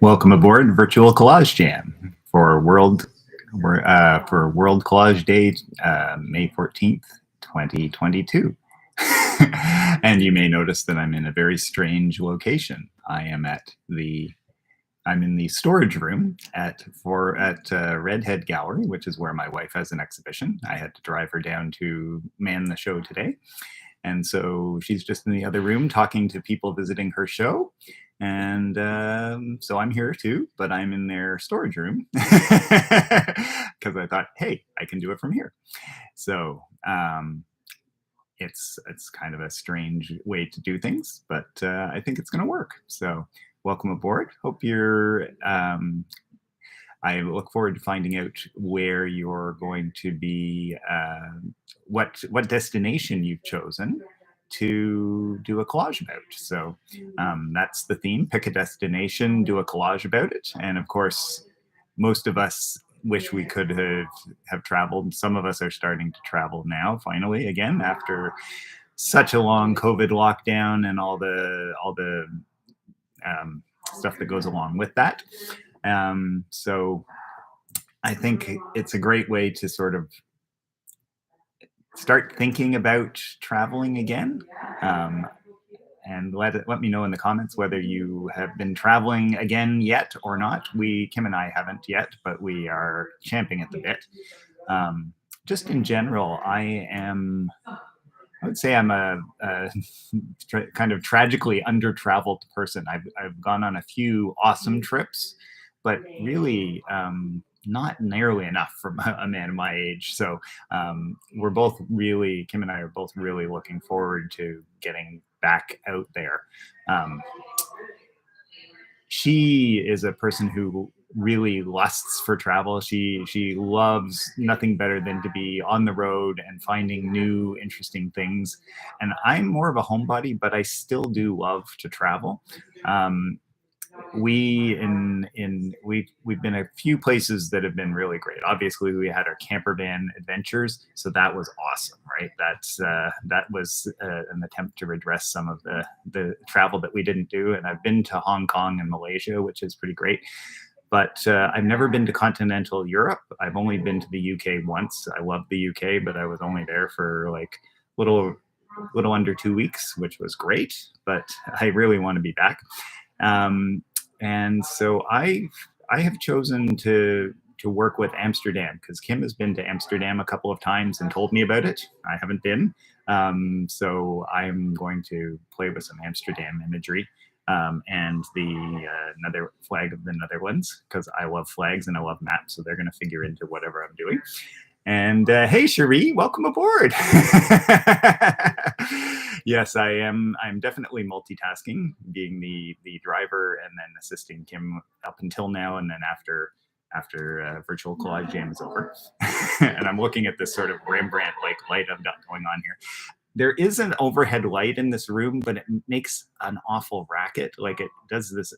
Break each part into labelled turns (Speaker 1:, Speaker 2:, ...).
Speaker 1: Welcome aboard Virtual Collage Jam for World Collage Day, May 14th, 2022. And you may notice that I'm in a very strange location. I'm in the storage room at Redhead Gallery, which is where my wife has an exhibition. I had to drive her down to man the show today. And so she's just in the other room talking to people visiting her show. And so I'm here too, but I'm in their storage room because I thought, hey, I can do it from here. So it's kind of a strange way to do things, but I think it's going to work. So welcome aboard. Hope you're I look forward to finding out where you're going to be, what destination you've chosen to do a collage about. So that's the theme: pick a destination, do a collage about it. And of course, most of us wish we could have traveled. Some of us are starting to travel now, finally, again, after such a long COVID lockdown and all the stuff that goes along with that. So I think it's a great way to sort of start thinking about traveling again. And let me know in the comments whether you have been traveling again yet or not. Kim and I haven't yet, but we are champing at the bit. Just in general, I would say I'm a kind of tragically under-traveled person. I've gone on a few awesome trips, but really not nearly enough for a man my age. So Kim and I are both really looking forward to getting back out there. She is a person who really lusts for travel. She loves nothing better than to be on the road and finding new, interesting things. And I'm more of a homebody, but I still do love to travel. We've been a few places that have been really great. Obviously, we had our camper van adventures, so that was awesome, right? That was an attempt to redress some of the travel that we didn't do. And I've been to Hong Kong and Malaysia, which is pretty great. But I've never been to continental Europe. I've only been to the UK once. I love the UK, but I was only there for like little under 2 weeks, which was great. But I really want to be back. And so I have chosen to work with Amsterdam because Kim has been to Amsterdam a couple of times and told me about it. I haven't been. So I'm going to play with some Amsterdam imagery and the flag of the Netherlands, because I love flags and I love maps. So they're going to figure into whatever I'm doing. And hey, Cherie, welcome aboard. Yes, I am. I'm definitely multitasking, being the driver and then assisting Kim up until now, and then after Virtual Collage Jam is over. And I'm looking at this sort of Rembrandt-like light I've got going on here. There is an overhead light in this room, but it makes an awful racket. Like, it does this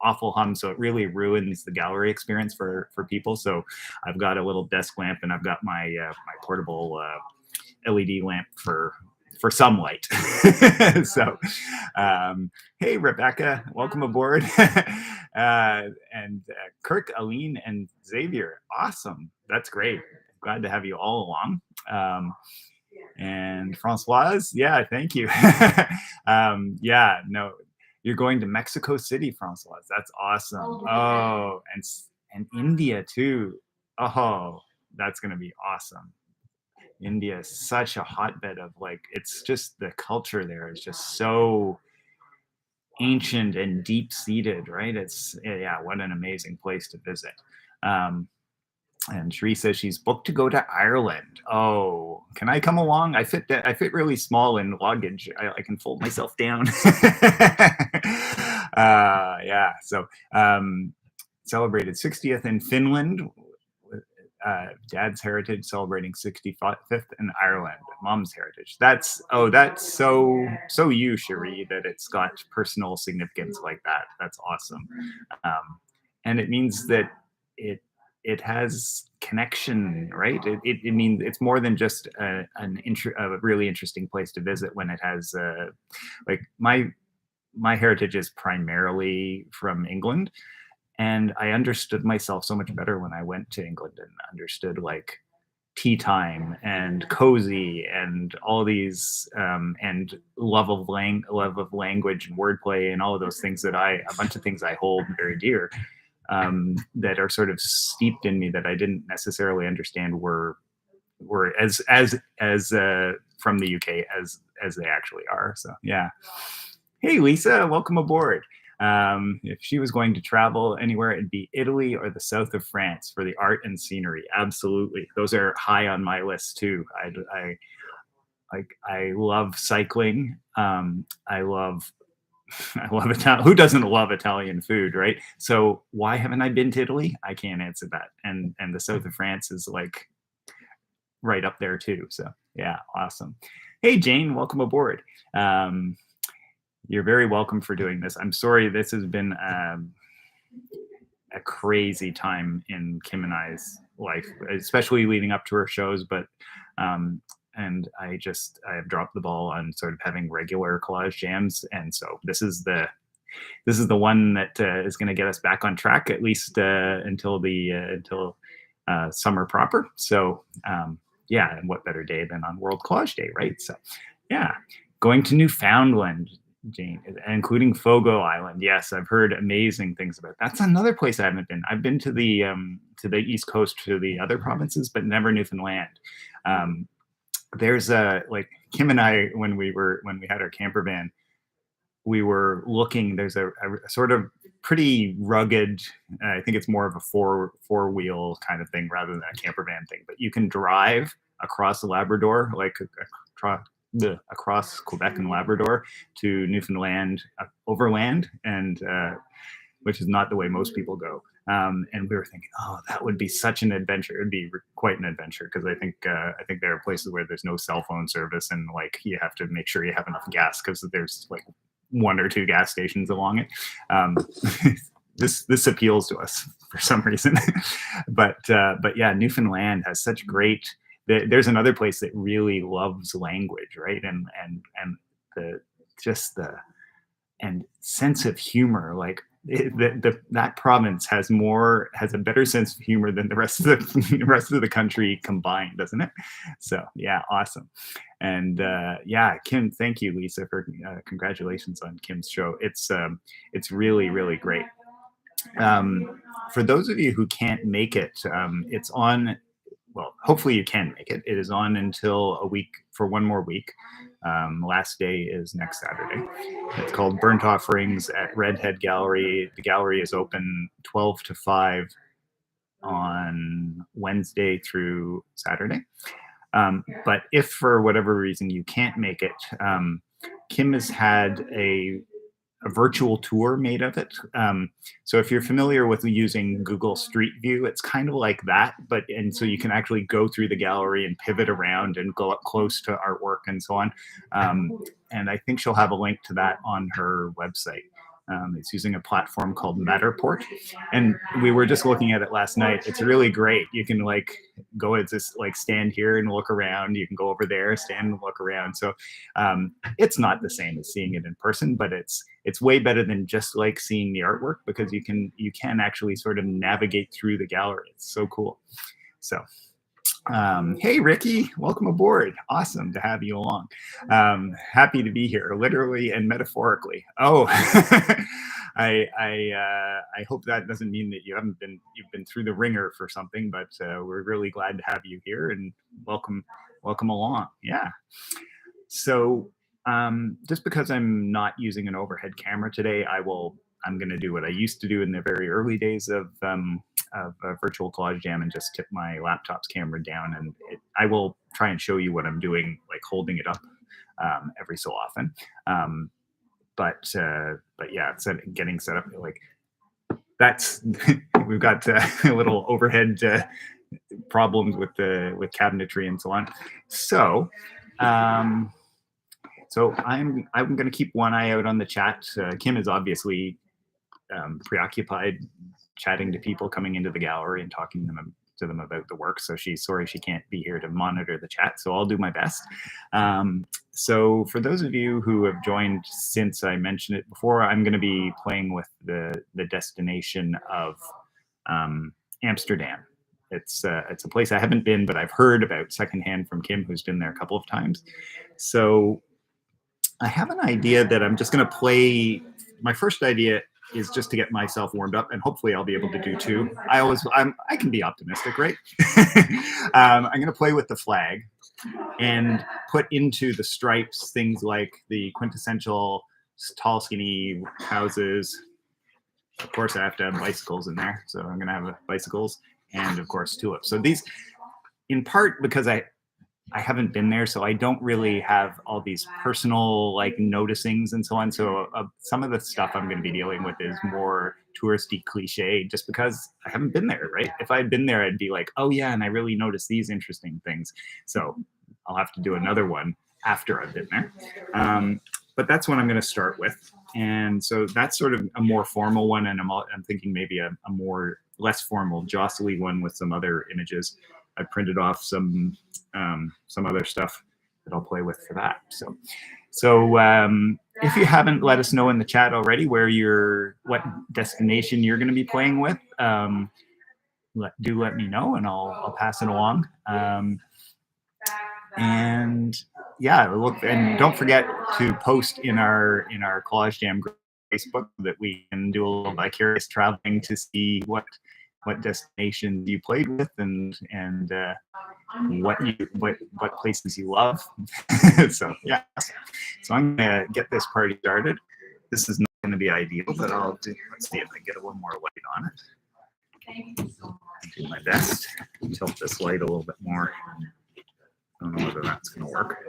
Speaker 1: awful hum, so it really ruins the gallery experience for people. So I've got a little desk lamp, and I've got my my portable LED lamp for some light. So hey, Rebecca, welcome aboard. And Kirk, Aline, and Xavier, awesome. That's great. Glad to have you all along. And Francoise, yeah, thank you. Yeah, no, you're going to Mexico City, Francoise. That's awesome. Oh, and India too. Oh, that's gonna be awesome. India is such a hotbed of, like, it's just, the culture there is just so ancient and deep-seated, right? Yeah, what an amazing place to visit. And Cherie says she's booked to go to Ireland. Oh, can I come along? I fit really small in luggage. I can fold myself down. Yeah, so celebrated 60th in Finland. Dad's heritage, celebrating 65th in Ireland. Mom's heritage. That's so you, Cherie, that it's got personal significance like that. That's awesome. And it means that it has connection, right? It means it's more than just a really interesting place to visit when it has like my heritage is primarily from England, and I understood myself so much better when I went to England and understood like tea time and cozy and all these and love of language and wordplay and all of those things that a bunch of things I hold very dear, that are sort of steeped in me that I didn't necessarily understand were as from the UK as they actually are. So yeah. Hey Lisa, welcome aboard. If she was going to travel anywhere, it'd be Italy or the south of France for the art and scenery. Absolutely, those are high on my list too. I love cycling. I love I love Italian. Who doesn't love Italian food, right? So why haven't I been to Italy? I can't answer that. And the south of France is like right up there too. So yeah, awesome. Hey Jane, welcome aboard. You're very welcome for doing this. I'm sorry this has been a crazy time in Kim and I's life, especially leading up to her shows. But and I have dropped the ball on sort of having regular collage jams, and so this is the one that is going to get us back on track, at least until summer proper. So yeah, and what better day than on World Collage Day, right? So yeah, going to Newfoundland, Jane, including Fogo Island. Yes, I've heard amazing things about. That's another place I haven't been. I've been to the East Coast, to the other provinces, but never Newfoundland. There's like Kim and I, when we had our camper van, we were looking. There's a sort of pretty rugged. I think it's more of a four wheel kind of thing rather than a camper van thing. But you can drive across Labrador, like across Quebec and Labrador to Newfoundland overland, and which is not the way most people go. And we were thinking, oh, that would be such an adventure. It'd be quite an adventure, because I think there are places where there's no cell phone service, and like you have to make sure you have enough gas, because there's like one or two gas stations along it. This appeals to us for some reason. but yeah, Newfoundland has such great. There's another place that really loves language, right? And the just the and sense of humor, like that province has a better sense of humor than the rest of the country combined, doesn't it? So yeah, awesome. And yeah, Kim, thank you, Lisa, for congratulations on Kim's show. It's really, really great. For those of you who can't make it, it's on. Well, hopefully you can make it. It is on until a week, for one more week. Last day is next Saturday. It's called Burnt Offerings at Redhead Gallery. The gallery is open 12 to 5 on Wednesday through Saturday. But if for whatever reason you can't make it, Kim has had a virtual tour made of it. So if you're familiar with using Google Street View, it's kind of like that, and so you can actually go through the gallery and pivot around and go up close to artwork and so on. And I think she'll have a link to that on her website. It's using a platform called Matterport, and we were just looking at it last night. It's really great. You can like go and just like stand here and look around. You can go over there, stand and look around. So it's not the same as seeing it in person, but it's way better than just like seeing the artwork, because you can actually sort of navigate through the gallery. It's so cool. So hey Ricky, welcome aboard. Awesome to have you along. Happy to be here, literally and metaphorically. Oh, I hope that doesn't mean that you've been through the ringer for something, but we're really glad to have you here, and welcome along. Yeah. So just because I'm not using an overhead camera today, I'm going to do what I used to do in the very early days of a virtual collage jam, and just tip my laptop's camera down, and I will try and show you what I'm doing, like holding it up every so often. But yeah, getting set up, like that's we've got a little overhead problems with cabinetry and so on. So so I'm going to keep one eye out on the chat. Kim is obviously preoccupied chatting to people coming into the gallery and talking to them about the work. So she's sorry she can't be here to monitor the chat. So I'll do my best. So for those of you who have joined since I mentioned it before, I'm going to be playing with the destination of Amsterdam. It's a place I haven't been, but I've heard about secondhand from Kim, who's been there a couple of times. So I have an idea that I'm just going to play. My first idea is just to get myself warmed up, and hopefully I'll be able to do two. I can be optimistic, right? I'm going to play with the flag and put into the stripes things like the quintessential tall, skinny houses. Of course, I have to have bicycles in there, so I'm going to have bicycles and, of course, tulips. So these, in part because I haven't been there, so I don't really have all these personal like noticings and so on. So some of the stuff I'm going to be dealing with is more touristy cliche, just because I haven't been there, right? If I'd been there, I'd be like, oh yeah, and I really noticed these interesting things. So I'll have to do another one after I've been there. But that's what I'm going to start with. And so that's sort of a more formal one, and I'm thinking maybe a more less formal, jostly one with some other images. I printed off some other stuff that I'll play with for that. So if you haven't let us know in the chat already what destination you're going to be playing with, let me know, and I'll pass it along. And yeah, look, and don't forget to post in our Collage Jam group Facebook that we can do a little vicarious traveling to see what destinations you played with and what places you love. So yeah, so I'm gonna get this party started. This is not going to be ideal, but I'll do. Let's see if I get a little more light on it. I'll do my best. Tilt this light a little bit more. I don't know whether that's going to work.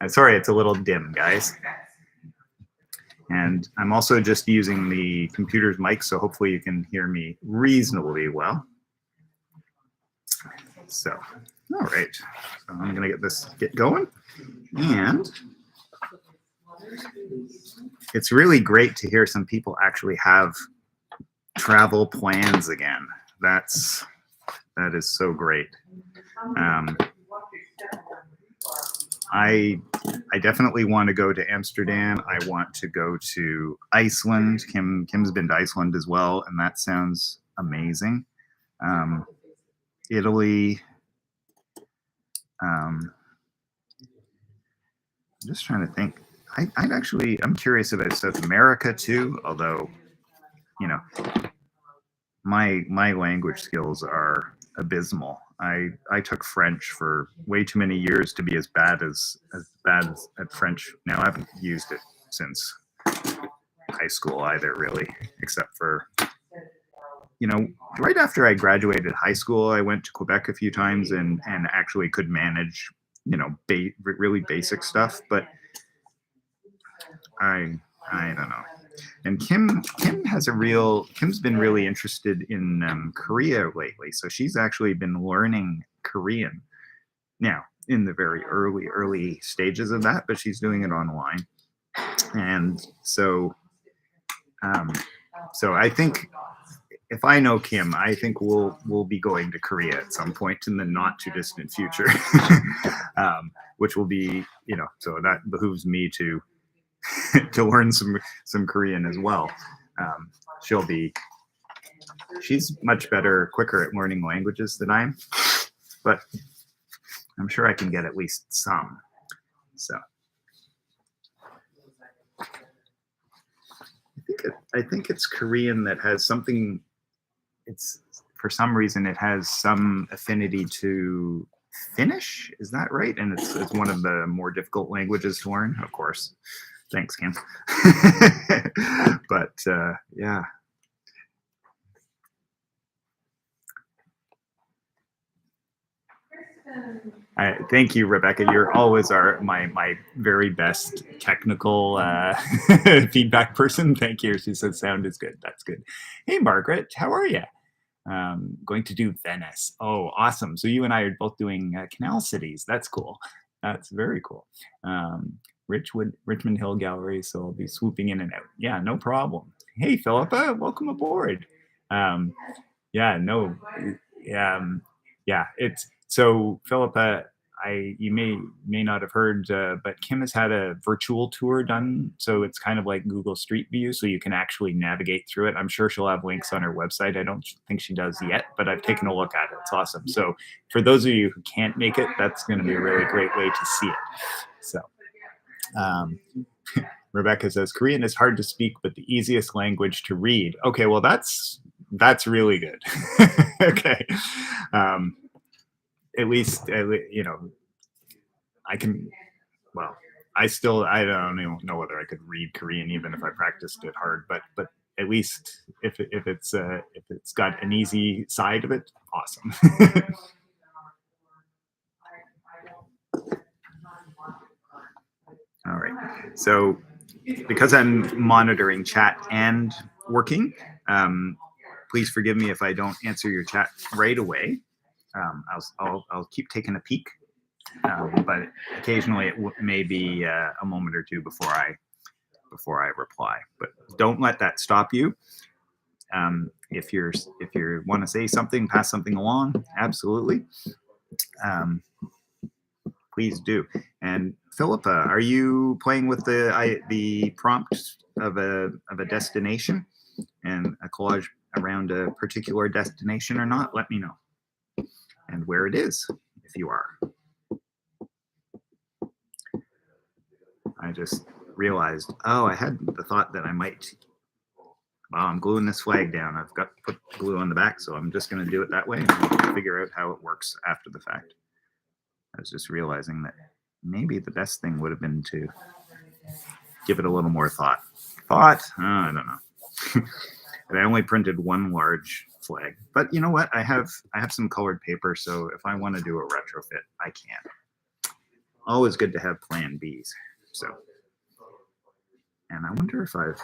Speaker 1: Sorry, it's a little dim, guys. And I'm also just using the computer's mic, so hopefully you can hear me reasonably well. So, all right. So I'm going to get going. And it's really great to hear some people actually have travel plans again. That is so great. I definitely want to go to Amsterdam. I want to go to Iceland. Kim's been to Iceland as well, and that sounds amazing. Italy. I'm just trying to think. I'm curious about South America too, although, you know, my language skills are abysmal. I took French for way too many years to be as bad at French. Now I haven't used it since high school either, really, except for, you know, right after I graduated high school, I went to Quebec a few times and actually could manage, you know, really basic stuff, but I don't know. And Kim's been really interested in Korea lately. So she's actually been learning Korean now in the very early stages of that, but she's doing it online. And so I think if I know Kim, I think we'll be going to Korea at some point in the not too distant future, which will be, you know, so that behooves me to learn some Korean as well. She's much quicker at learning languages than I am, but I'm sure I can get at least some. So I think it's Korean that has something. It's for some reason it has some affinity to Finnish. Is that right? And it's one of the more difficult languages to learn, of course. Thanks, Kim. But yeah. Thank you, Rebecca. You're always my very best technical feedback person. Thank you. She said sound is good. That's good. Hey, Margaret, how are you? Going to do Venice. Oh, awesome. So you and I are both doing Canal Cities. That's cool. That's very cool. Richmond Hill Gallery, so I'll be swooping in and out. Yeah, no problem. Hey, Philippa, welcome aboard. Um, yeah, no, yeah. It's so Philippa. You may not have heard, but Kim has had a virtual tour done. So it's kind of like Google Street View, so you can actually navigate through it. I'm sure she'll have links on her website. I don't think she does yet, but I've taken a look at it. It's awesome. So for those of you who can't make it, that's going to be a really great way to see it. So. Um, Rebecca says Korean is hard to speak, but the easiest language to read. Okay, well that's really good. Okay, um, at least you know I can. Well, I don't even know whether I could read Korean even if I practiced it hard, but at least if it's got an easy side of it, awesome. All right, so because I'm monitoring chat and working, please forgive me if I don't answer your chat right away. I'll keep taking a peek, but occasionally it may be a moment or two before I reply. But don't let that stop you. If you want to say something, pass something along, absolutely. Please do. And Philippa, are you playing with the prompt of a destination and a collage around a particular destination or not? Let me know. And where it is, if you are. I just realized, oh, I had the thought that I might. Well, I'm gluing this flag down. I've got to put glue on the back, so I'm just going to do it that way and figure out how it works after the fact. I was just realizing that maybe the best thing would have been to give it a little more thought. I don't know. And I only printed one large flag, but you know what? I have some colored paper, so if I want to do a retrofit, I can. Always good to have plan Bs. So, and I wonder if I'm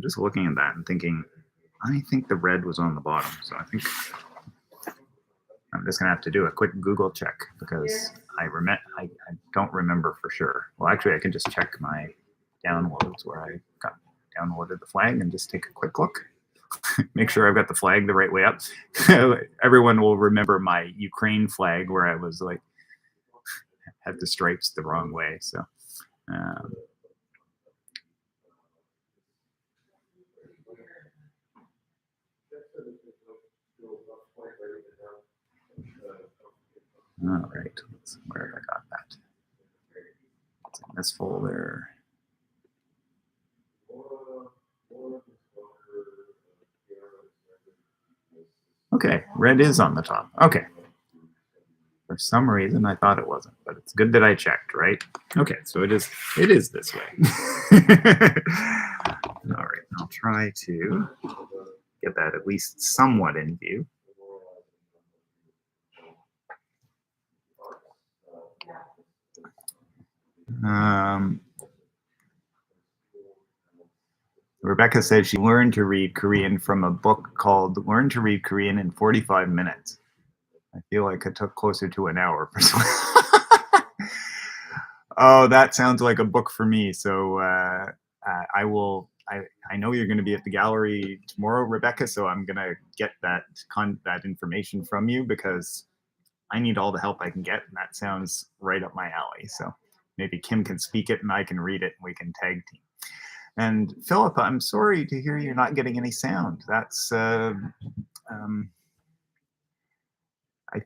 Speaker 1: just looking at that and thinking, I think the red was on the bottom, so I think I'm just gonna have to do a quick Google check because I don't remember for sure. Well, actually, I can just check my downloads where I got downloaded the flag and just take a quick look. Make sure I've got the flag the right way up. Everyone will remember my Ukraine flag where I was like had the stripes the wrong way. So all right, where have I got that? It's in this folder. Okay, red is on the top. Okay. For some reason, I thought it wasn't, but it's good that I checked, right? Okay, so it is this way. All right, I'll try to get that at least somewhat in view. Rebecca said she learned to read Korean from a book called Learn to Read Korean in 45 Minutes. I feel like it took closer to an hour. Oh, that sounds like a book for me. So I know you're going to be at the gallery tomorrow, Rebecca. So I'm going to get that information from you because I need all the help I can get, and that sounds right up my alley. So maybe Kim can speak it and I can read it, and we can tag team. And Philippa, I'm sorry to hear you're not getting any sound. That's I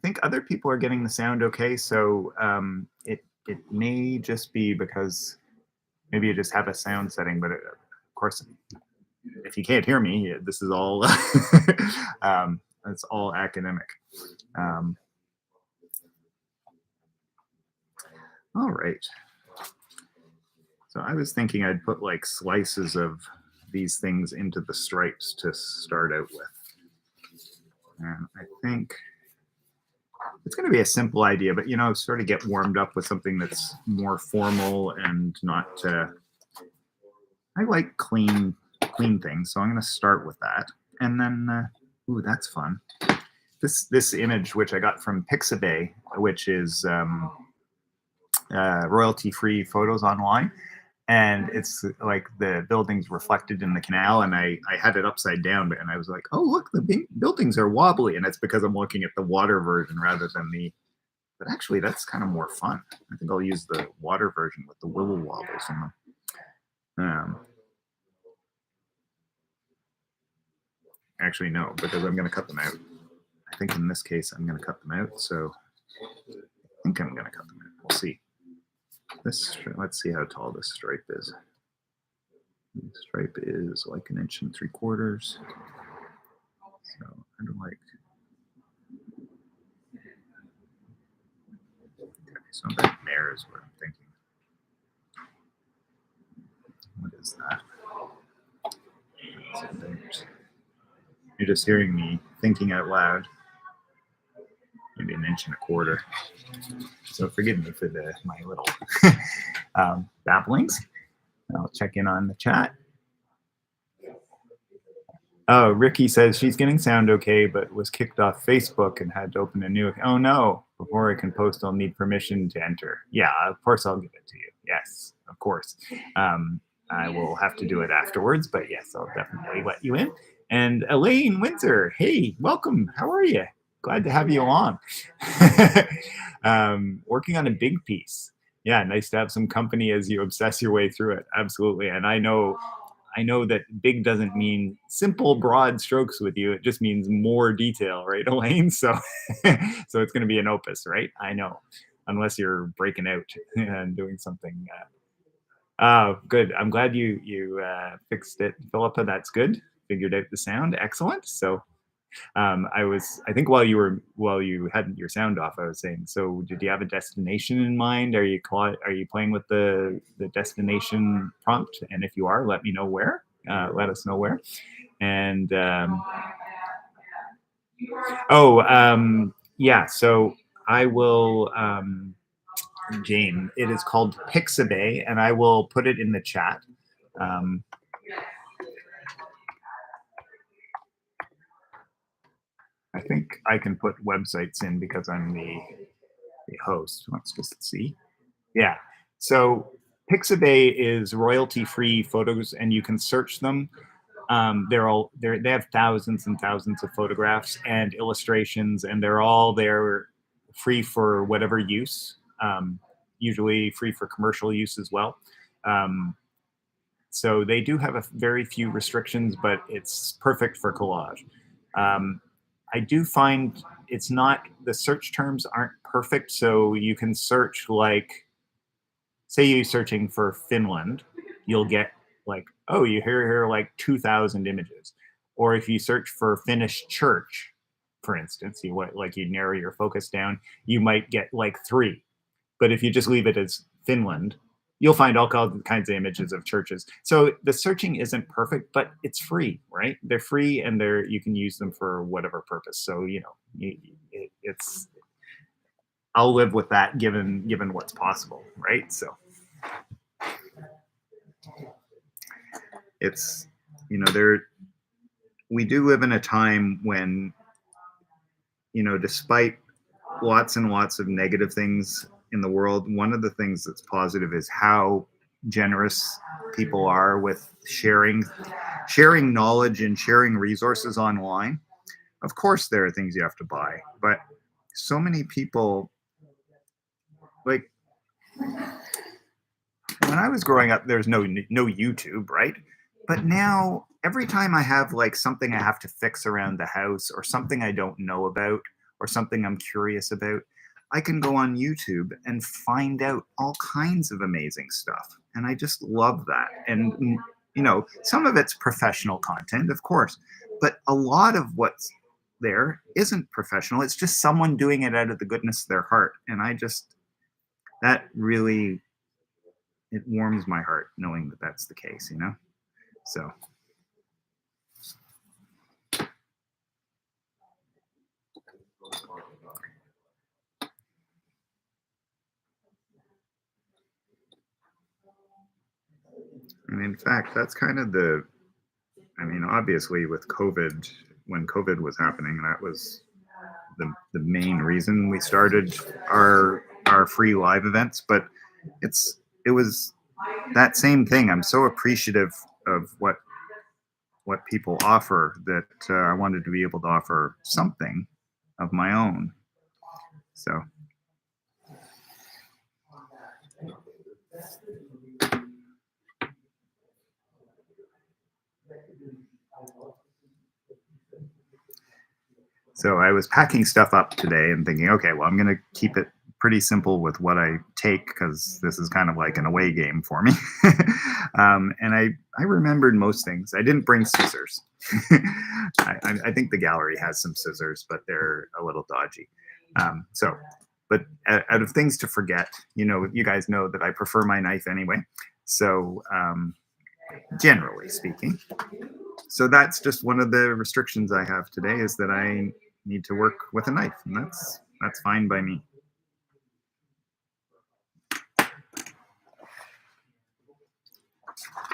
Speaker 1: think other people are getting the sound okay. So it may just be because maybe you just have a sound setting, but of course, if you can't hear me, this is all it's all academic. All right. So I was thinking I'd put like slices of these things into the stripes to start out with. And I think it's going to be a simple idea, but sort of get warmed up with something that's more formal and not. I like clean things, so I'm going to start with that, and then ooh, that's fun. This image, which I got from Pixabay, which is royalty-free photos online, and it's like the buildings reflected in the canal, and I had it upside down, and I was like, oh look, the buildings are wobbly, and it's because I'm looking at the water version rather than the. But actually, that's kind of more fun. I think I'll use the water version with the wibble wobbles in them. Actually, no, because I'm going to cut them out. I think in this case, I'm going to cut them out. So I think I'm going to cut them out. We'll see. Let's see how tall this stripe is. The stripe is like 1 3/4 inches. So I don't like. Okay, so about there is what I'm thinking. What is that? You're just hearing me thinking out loud. Maybe 1 1/4 inches. So forgive me for my little babblings. I'll check in on the chat. Oh, Ricky says she's getting sound okay, but was kicked off Facebook and had to open a new account. Oh no, before I can post, I'll need permission to enter. Yeah, of course I'll give it to you. Yes, of course. I will have to do it afterwards, but yes, I'll definitely let you in. And Elaine Windsor, hey, welcome. How are you? Glad to have you along. Working on a big piece. Yeah, nice to have some company as you obsess your way through it. Absolutely. And I know that big doesn't mean simple, broad strokes with you. It just means more detail, right, Elaine? So, so it's going to be an opus, right? I know, unless you're breaking out and doing something. Oh, good. I'm glad you fixed it, Philippa. That's good. Figured out the sound. Excellent. So, I think while you had your sound off, I was saying, so did you have a destination in mind? Are you playing with the destination prompt? And if you are, let me know where. Let us know where. And yeah. So I will. Jane, it is called Pixabay, and I will put it in the chat. I think I can put websites in because I'm the host. Let's just see. Yeah. So Pixabay is royalty-free photos, and you can search them. They have thousands and thousands of photographs and illustrations, and they're all there free for whatever use. Usually free for commercial use as well. So they do have a very few restrictions, but it's perfect for collage. I do find it's not, the search terms aren't perfect. So you can search, like, say you're searching for Finland, you'll get like, oh, you hear like 2,000 images. Or if you search for Finnish church, for instance, you narrow your focus down, you might get like 3. But if you just leave it as Finland, you'll find all kinds of images of churches. So the searching isn't perfect, but it's free, right? They're free, and you can use them for whatever purpose. So, you know, I'll live with that given what's possible, right? So it's, you know, we do live in a time when, you know, despite lots and lots of negative things in the world, one of the things that's positive is how generous people are with sharing knowledge and sharing resources online. Of course, there are things you have to buy, but so many people, like, when I was growing up, there's no YouTube, right? But now every time I have like something I have to fix around the house, or something I don't know about, or something I'm curious about, I can go on YouTube and find out all kinds of amazing stuff. And I just love that. And, you know, some of it's professional content, of course, but a lot of what's there isn't professional. It's just someone doing it out of the goodness of their heart. And that really, it warms my heart knowing that that's the case, you know? So. And in fact, that's kind of obviously with COVID, when COVID was happening, that was the main reason we started our free live events. But it was that same thing. I'm so appreciative of what people offer that I wanted to be able to offer something of my own. So I was packing stuff up today and thinking, okay, well, I'm going to keep it pretty simple with what I take because this is kind of like an away game for me. And I remembered most things. I didn't bring scissors. I think the gallery has some scissors, but they're a little dodgy. But out of things to forget, you guys know that I prefer my knife anyway. So generally speaking, so that's just one of the restrictions I have today is that I need to work with a knife, and that's fine by me.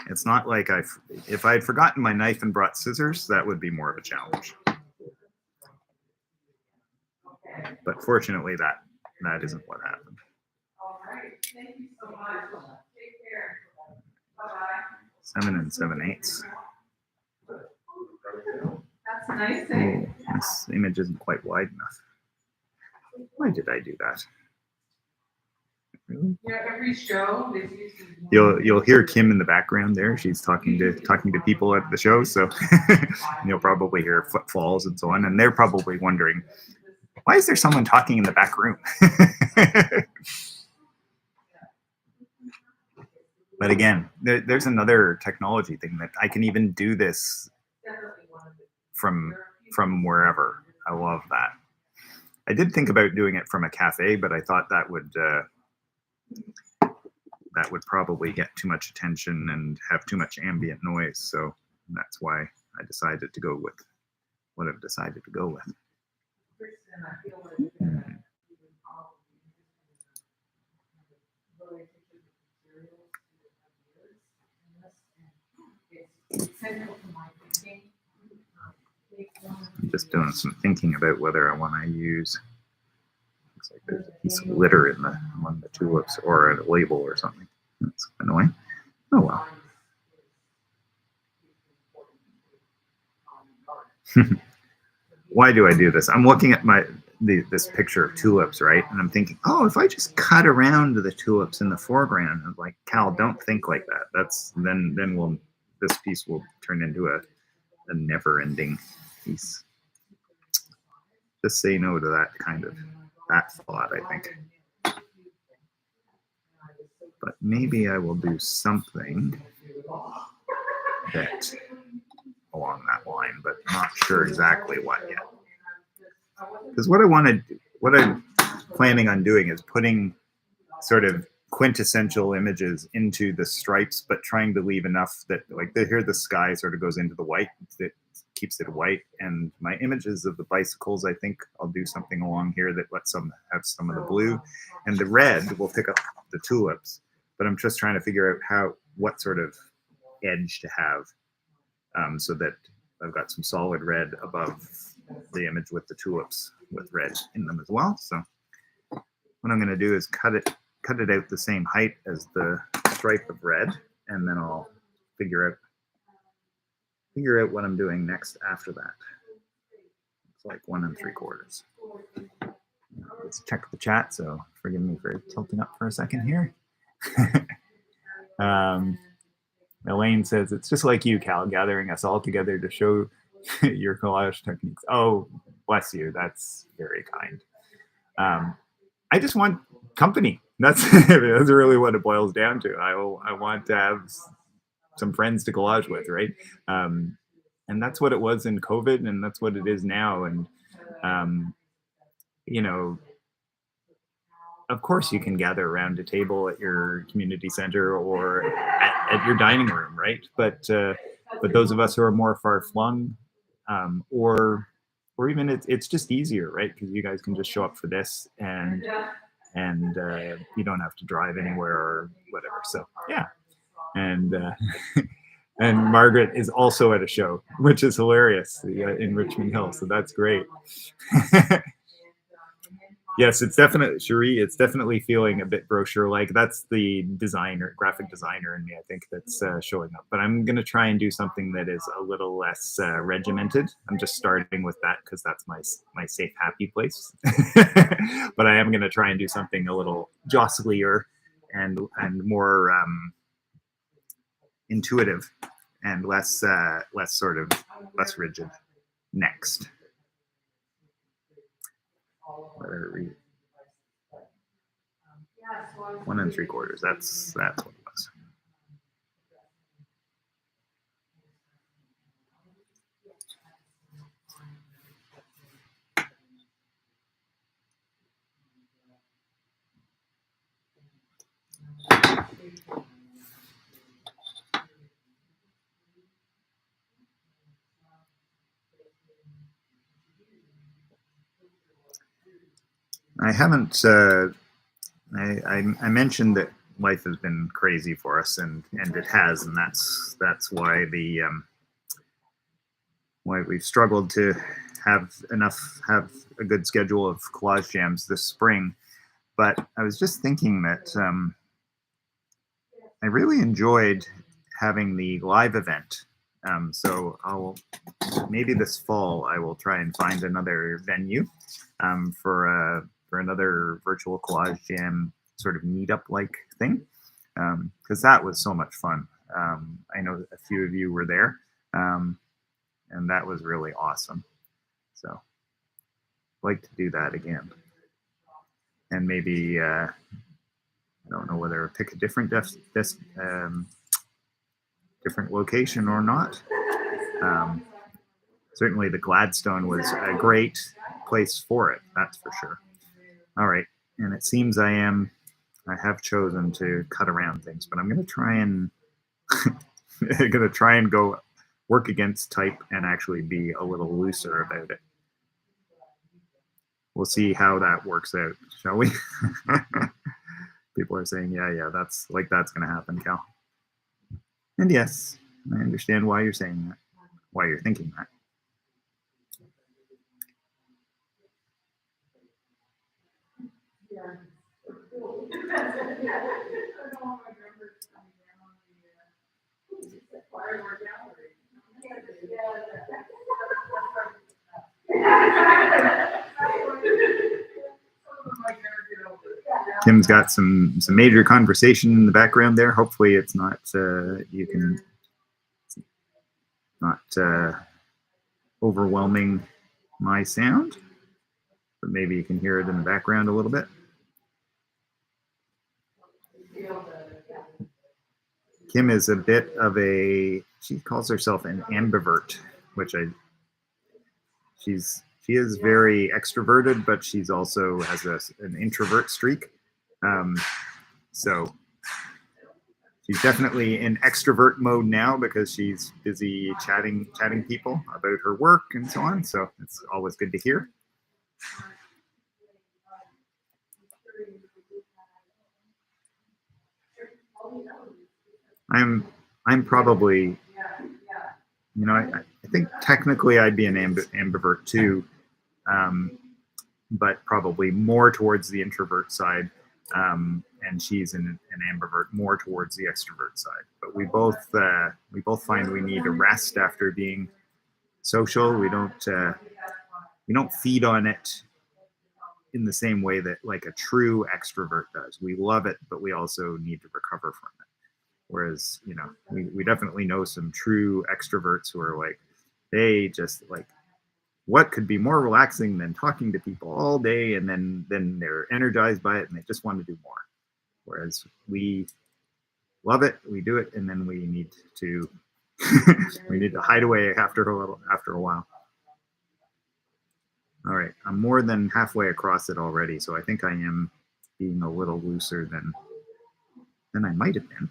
Speaker 1: It's not like if I'd forgotten my knife and brought scissors, that would be more of a challenge. But fortunately, that isn't what happened.
Speaker 2: All right. Thank you so much. Take care. Bye-bye.
Speaker 1: 7 7/8.
Speaker 2: That's nice. Eh?
Speaker 1: This image isn't quite wide enough. Why did I do that? Really?
Speaker 2: Yeah, every show
Speaker 1: you'll hear Kim in the background there. She's talking to people at the show, so you'll probably hear footfalls and so on, and they're probably wondering, why is there someone talking in the back room? But again, there's another technology thing that I can even do this from wherever. I love that. I did think about doing it from a cafe, but I thought that would probably get too much attention and have too much ambient noise. So that's why I decided to go with what I've decided to go with. I'm just doing some thinking about whether I want to use. Looks like there's a piece of litter in among the tulips, or a label or something. That's annoying. Oh well. Why do I do this? I'm looking at this picture of tulips, right? And I'm thinking, oh, if I just cut around the tulips in the foreground, I'm like, Cal, don't think like that. That's then this piece will turn into a never-ending piece. Just say no to that that thought, I think. But maybe I will do something that along that line, but not sure exactly what yet. Because what I'm planning on doing is putting sort of quintessential images into the stripes, but trying to leave enough that, like, here the sky sort of goes into the white, that keeps it white. And my images of the bicycles, I think I'll do something along here that lets them have some of the blue, and the red will pick up the tulips. But I'm just trying to figure out what sort of edge to have, so that I've got some solid red above the image with the tulips with red in them as well. So what I'm going to do is cut it out the same height as the stripe of red, and then I'll figure out what I'm doing next after that. It's like 1 3/4. Let's check the chat, so forgive me for tilting up for a second here. Elaine says, it's just like you, Cal, gathering us all together to show your collage techniques. Oh, bless you. That's very kind. I just want company. That's really what it boils down to. I want to have some friends to collage with, right? And that's what it was in COVID, and that's what it is now. And of course you can gather around a table at your community center or at your dining room, right? But those of us who are more far flung, or even it's just easier, right? Because you guys can just show up for this, and you don't have to drive anywhere or whatever. So yeah, and and Margaret is also at a show, which is hilarious, in Richmond Hill. So that's great. Yes, it's definitely Cherie. It's definitely feeling a bit brochure-like. That's the designer, graphic designer in me, I think, that's showing up. But I'm gonna try and do something that is a little less regimented. I'm just starting with that because that's my safe, happy place. But I am gonna try and do something a little jostlier and more intuitive and less rigid. Next, what are we? 1 3/4. That's what it was. I haven't. I mentioned that life has been crazy for us, and it has, and that's why why we've struggled to have a good schedule of collage jams this spring. But I was just thinking that I really enjoyed having the live event. So maybe this fall I will try and find another venue for another virtual collage jam sort of meetup like thing, because that was so much fun. I know a few of you were there, and that was really awesome. So I'd like to do that again, and maybe I don't know whether pick a different different location or not. Certainly the Gladstone was a great place for it, that's for sure. All right, and it seems I have chosen to cut around things, but I'm going to try and go work against type and actually be a little looser about it. We'll see how that works out, shall we? People are saying, yeah, that's going to happen, Cal. And yes, I understand why you're saying that, why you're thinking that. Kim's got some major conversation in the background there. Hopefully it's not you can not overwhelming my sound, but maybe you can hear it in the background a little bit. Kim is a bit of she calls herself an ambivert, which she is very extroverted, but she's also has an introvert streak. So she's definitely in extrovert mode now because she's busy chatting people about her work and so on. So it's always good to hear. I'm probably, I think technically I'd be an ambivert too, but probably more towards the introvert side. And she's an ambivert more towards the extrovert side. But we both find we need a rest after being social. We don't feed on it in the same way that like a true extrovert does. We love it, but we also need to recover from it. Whereas, we definitely know some true extroverts who are like, they just like, what could be more relaxing than talking to people all day, and then they're energized by it and they just want to do more. Whereas we love it, we do it, and then we need to hide away after a while. All right, I'm more than halfway across it already, so I think I am being a little looser than I might have been.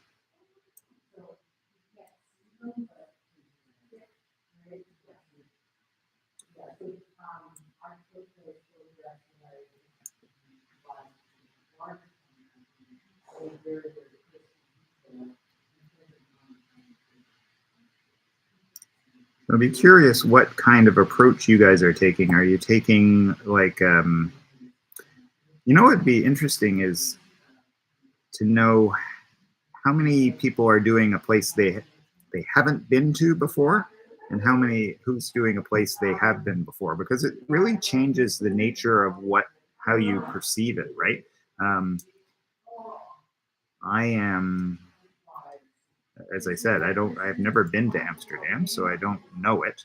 Speaker 1: I'd be curious what kind of approach you guys are taking. Are you taking like You know what would be interesting is to know how many people are doing a place they haven't been to before, and who's doing a place they have been before, because it really changes the nature of how you perceive it, right? Um, I am, as I said, I've never been to Amsterdam, so I don't know it.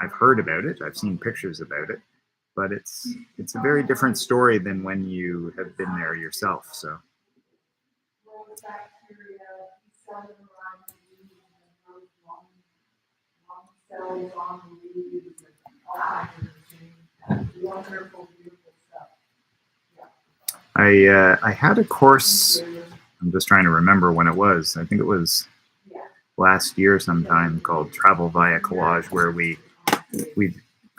Speaker 1: I've heard about it. I've seen pictures about it, but it's a very different story than when you have been there yourself. So I had a course. I'm just trying to remember when it was. I think it was last year sometime, called Travel via Collage, where we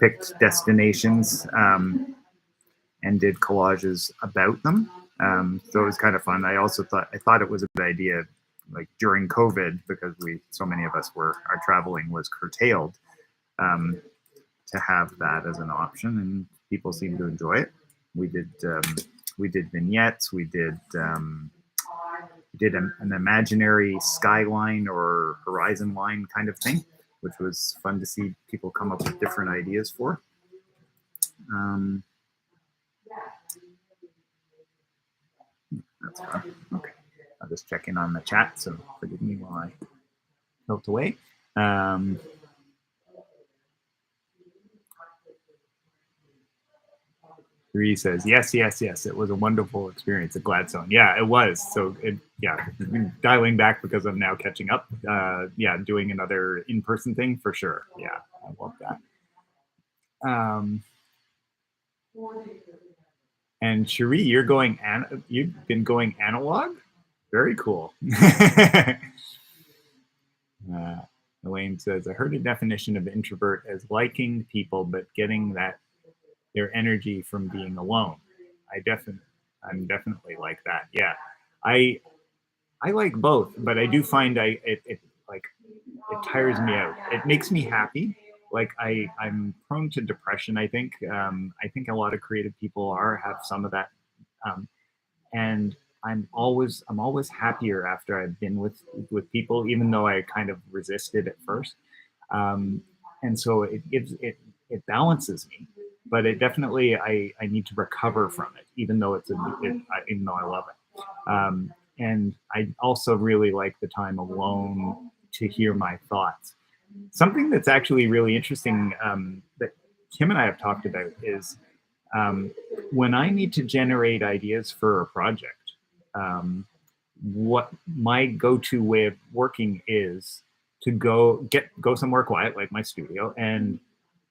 Speaker 1: picked destinations and did collages about them. So it was kind of fun. I thought it was a good idea, like during COVID, because so many of us our traveling was curtailed, um, to have that as an option, and people seemed to enjoy it. We did vignettes. We did an imaginary skyline or horizon line kind of thing, which was fun to see people come up with different ideas for. That's fun. Okay, I'll just check in on the chat, so forgive me while I tilt away. Three says, yes, it was a wonderful experience at Gladstone. Yeah, it was. So, dialing back because I'm now catching up. Doing another in-person thing for sure. Yeah, I love that. And Cherie, you've been going analog? Very cool. Elaine says, I heard a definition of introvert as liking people, but getting their energy from being alone. I'm definitely like that. Yeah, I like both, but I do find it tires me out. It makes me happy. Like I'm prone to depression. I think a lot of creative people have some of that, and I'm always happier after I've been with people, even though I kind of resisted at first. And so it balances me, but it definitely I need to recover from it, even though even though I love it. And I also really like the time alone to hear my thoughts. Something that's actually really interesting, that Kim and I have talked about is, when I need to generate ideas for a project, what my go-to way of working is to go somewhere quiet, like my studio, and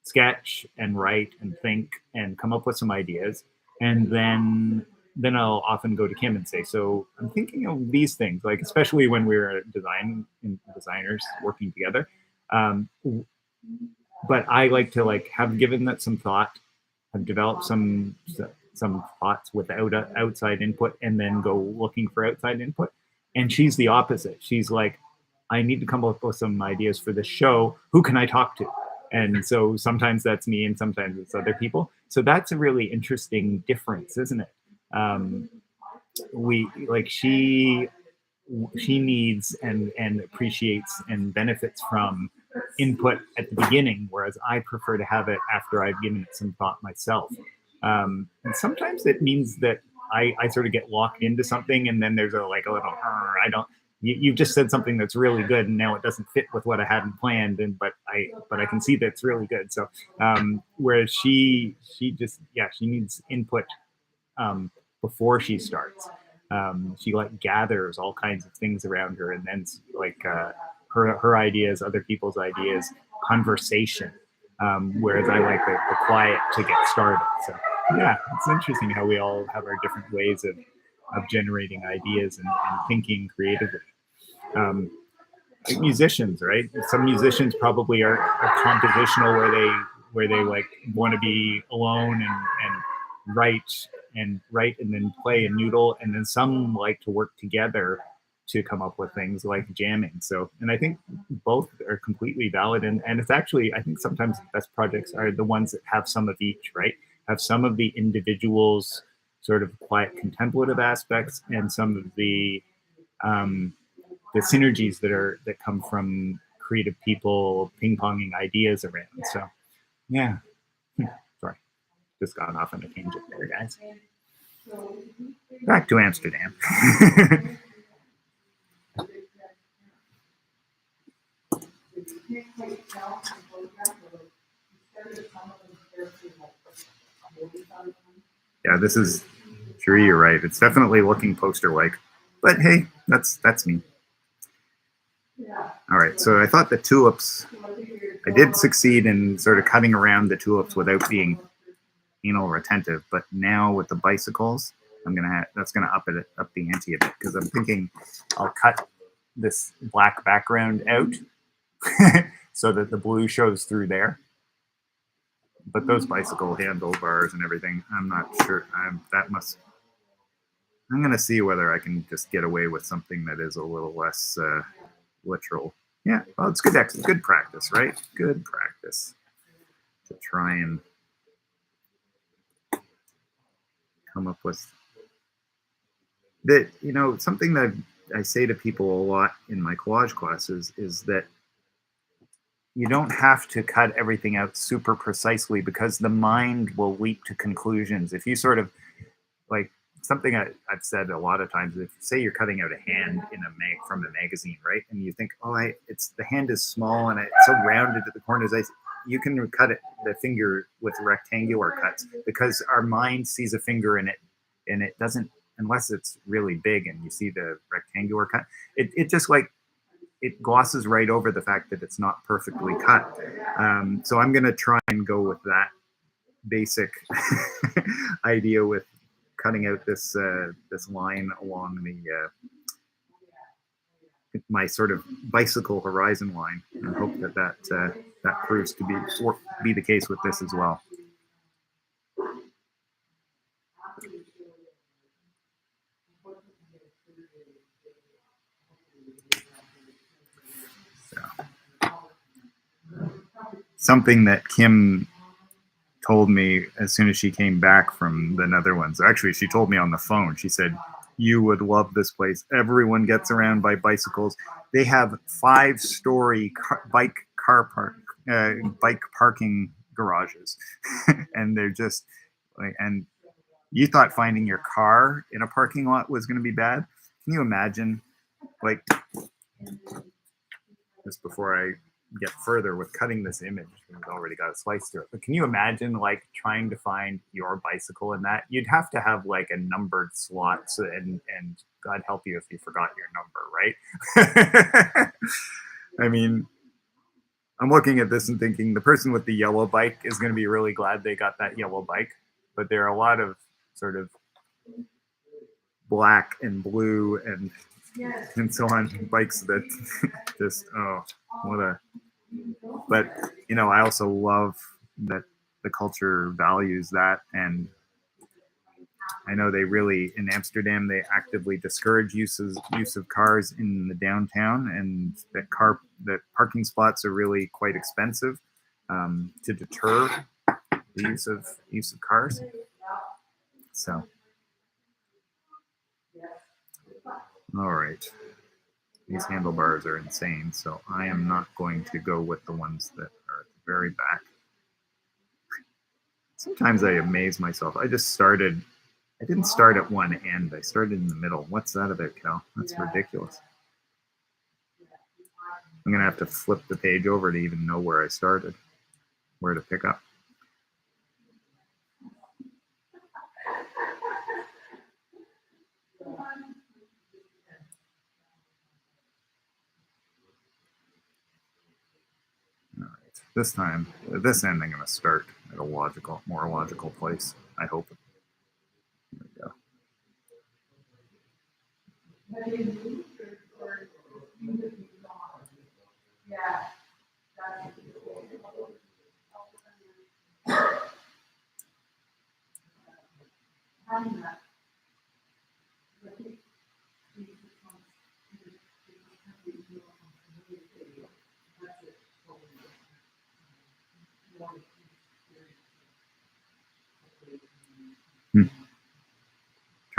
Speaker 1: sketch and write and think and come up with some ideas, and then I'll often go to Kim and say, so I'm thinking of these things, like especially when we're designers working together. But I like to have given that some thought, have developed some thoughts without outside input, and then go looking for outside input. And she's the opposite. She's like, I need to come up with some ideas for the show. Who can I talk to? And so sometimes that's me, and sometimes it's other people. So that's a really interesting difference, isn't it? She needs and appreciates and benefits from input at the beginning, whereas I prefer to have it after I've given it some thought myself. And sometimes it means that I sort of get locked into something, and then there's a little, I don't. You've just said something that's really good, and now it doesn't fit with what I hadn't planned. But I can see that it's really good. So whereas she needs input before she starts. She gathers all kinds of things around her, and then her ideas, other people's ideas, conversation. Whereas I like the quiet to get started. So yeah, it's interesting how we all have our different ways of generating ideas and thinking creatively. Like musicians, right? Some musicians probably are compositional, where they want to be alone and write and then play and noodle, and then some like to work together to come up with things like jamming. So, and I think both are completely valid, and it's actually, I think sometimes the best projects are the ones that have some of each, right? Have some of the individuals sort of quiet contemplative aspects and some of the synergies that come from creative people ping-ponging ideas around. So yeah, sorry, just got off on a tangent there, guys. Back to Amsterdam. Yeah, this is, sure, you're right. It's definitely looking poster-like, but hey, that's me. All right, so I thought the tulips, I did succeed in sort of cutting around the tulips without being anal retentive, but now with the bicycles, that's gonna up the ante a bit, because I'm thinking I'll cut this black background out so that the blue shows through there. But those bicycle handlebars and everything, I'm not sure. I'm gonna see whether I can just get away with something that is a little less literal. Yeah, well, it's good practice, right? Good practice to try and come up with that. You know, something that I say to people a lot in my collage classes is that you don't have to cut everything out super precisely, because the mind will leap to conclusions. If you sort of, like, something I've said a lot of times, if say you're cutting out a hand from a magazine, right? And you think, oh, the hand is small and it's so rounded at the corners. You can cut the finger with rectangular cuts, because our mind sees a finger in it, and it doesn't, unless it's really big and you see the rectangular cut, it just like, it glosses right over the fact that it's not perfectly cut. So I'm going to try and go with that basic idea with cutting out this line along my sort of bicycle horizon line, and hope that proves to be the case with this as well. Something that Kim told me as soon as she came back from the Netherlands. Actually, she told me on the phone. She said, "You would love this place. Everyone gets around by bicycles. They have 5-story bike parking garages, and they're just like, and you thought finding your car in a parking lot was going to be bad. Can you imagine, like, just before I get further with cutting this image, we've already got a slice through it, but can you imagine like trying to find your bicycle in that? You'd have to have like a numbered slot, and God help you if you forgot your number, right? I mean, I'm looking at this and thinking the person with the yellow bike is going to be really glad they got that yellow bike, but there are a lot of sort of black and blue and so on bikes that just, oh, what a, but you know, I also love that the culture values that, and I know they really, in Amsterdam, they actively discourage use of cars in the downtown, and that parking spots are really quite expensive to deter the use of cars. So, all right, these handlebars are insane, so I am not going to go with the ones that are at the very back. Sometimes I amaze myself. I didn't start at one end. I started in the middle. What's that about, Cal? That's ridiculous. I'm going to have to flip the page over to even know where I started, where to pick up. All right. This time, this end, I'm going to start at a more logical place, I hope. There we go.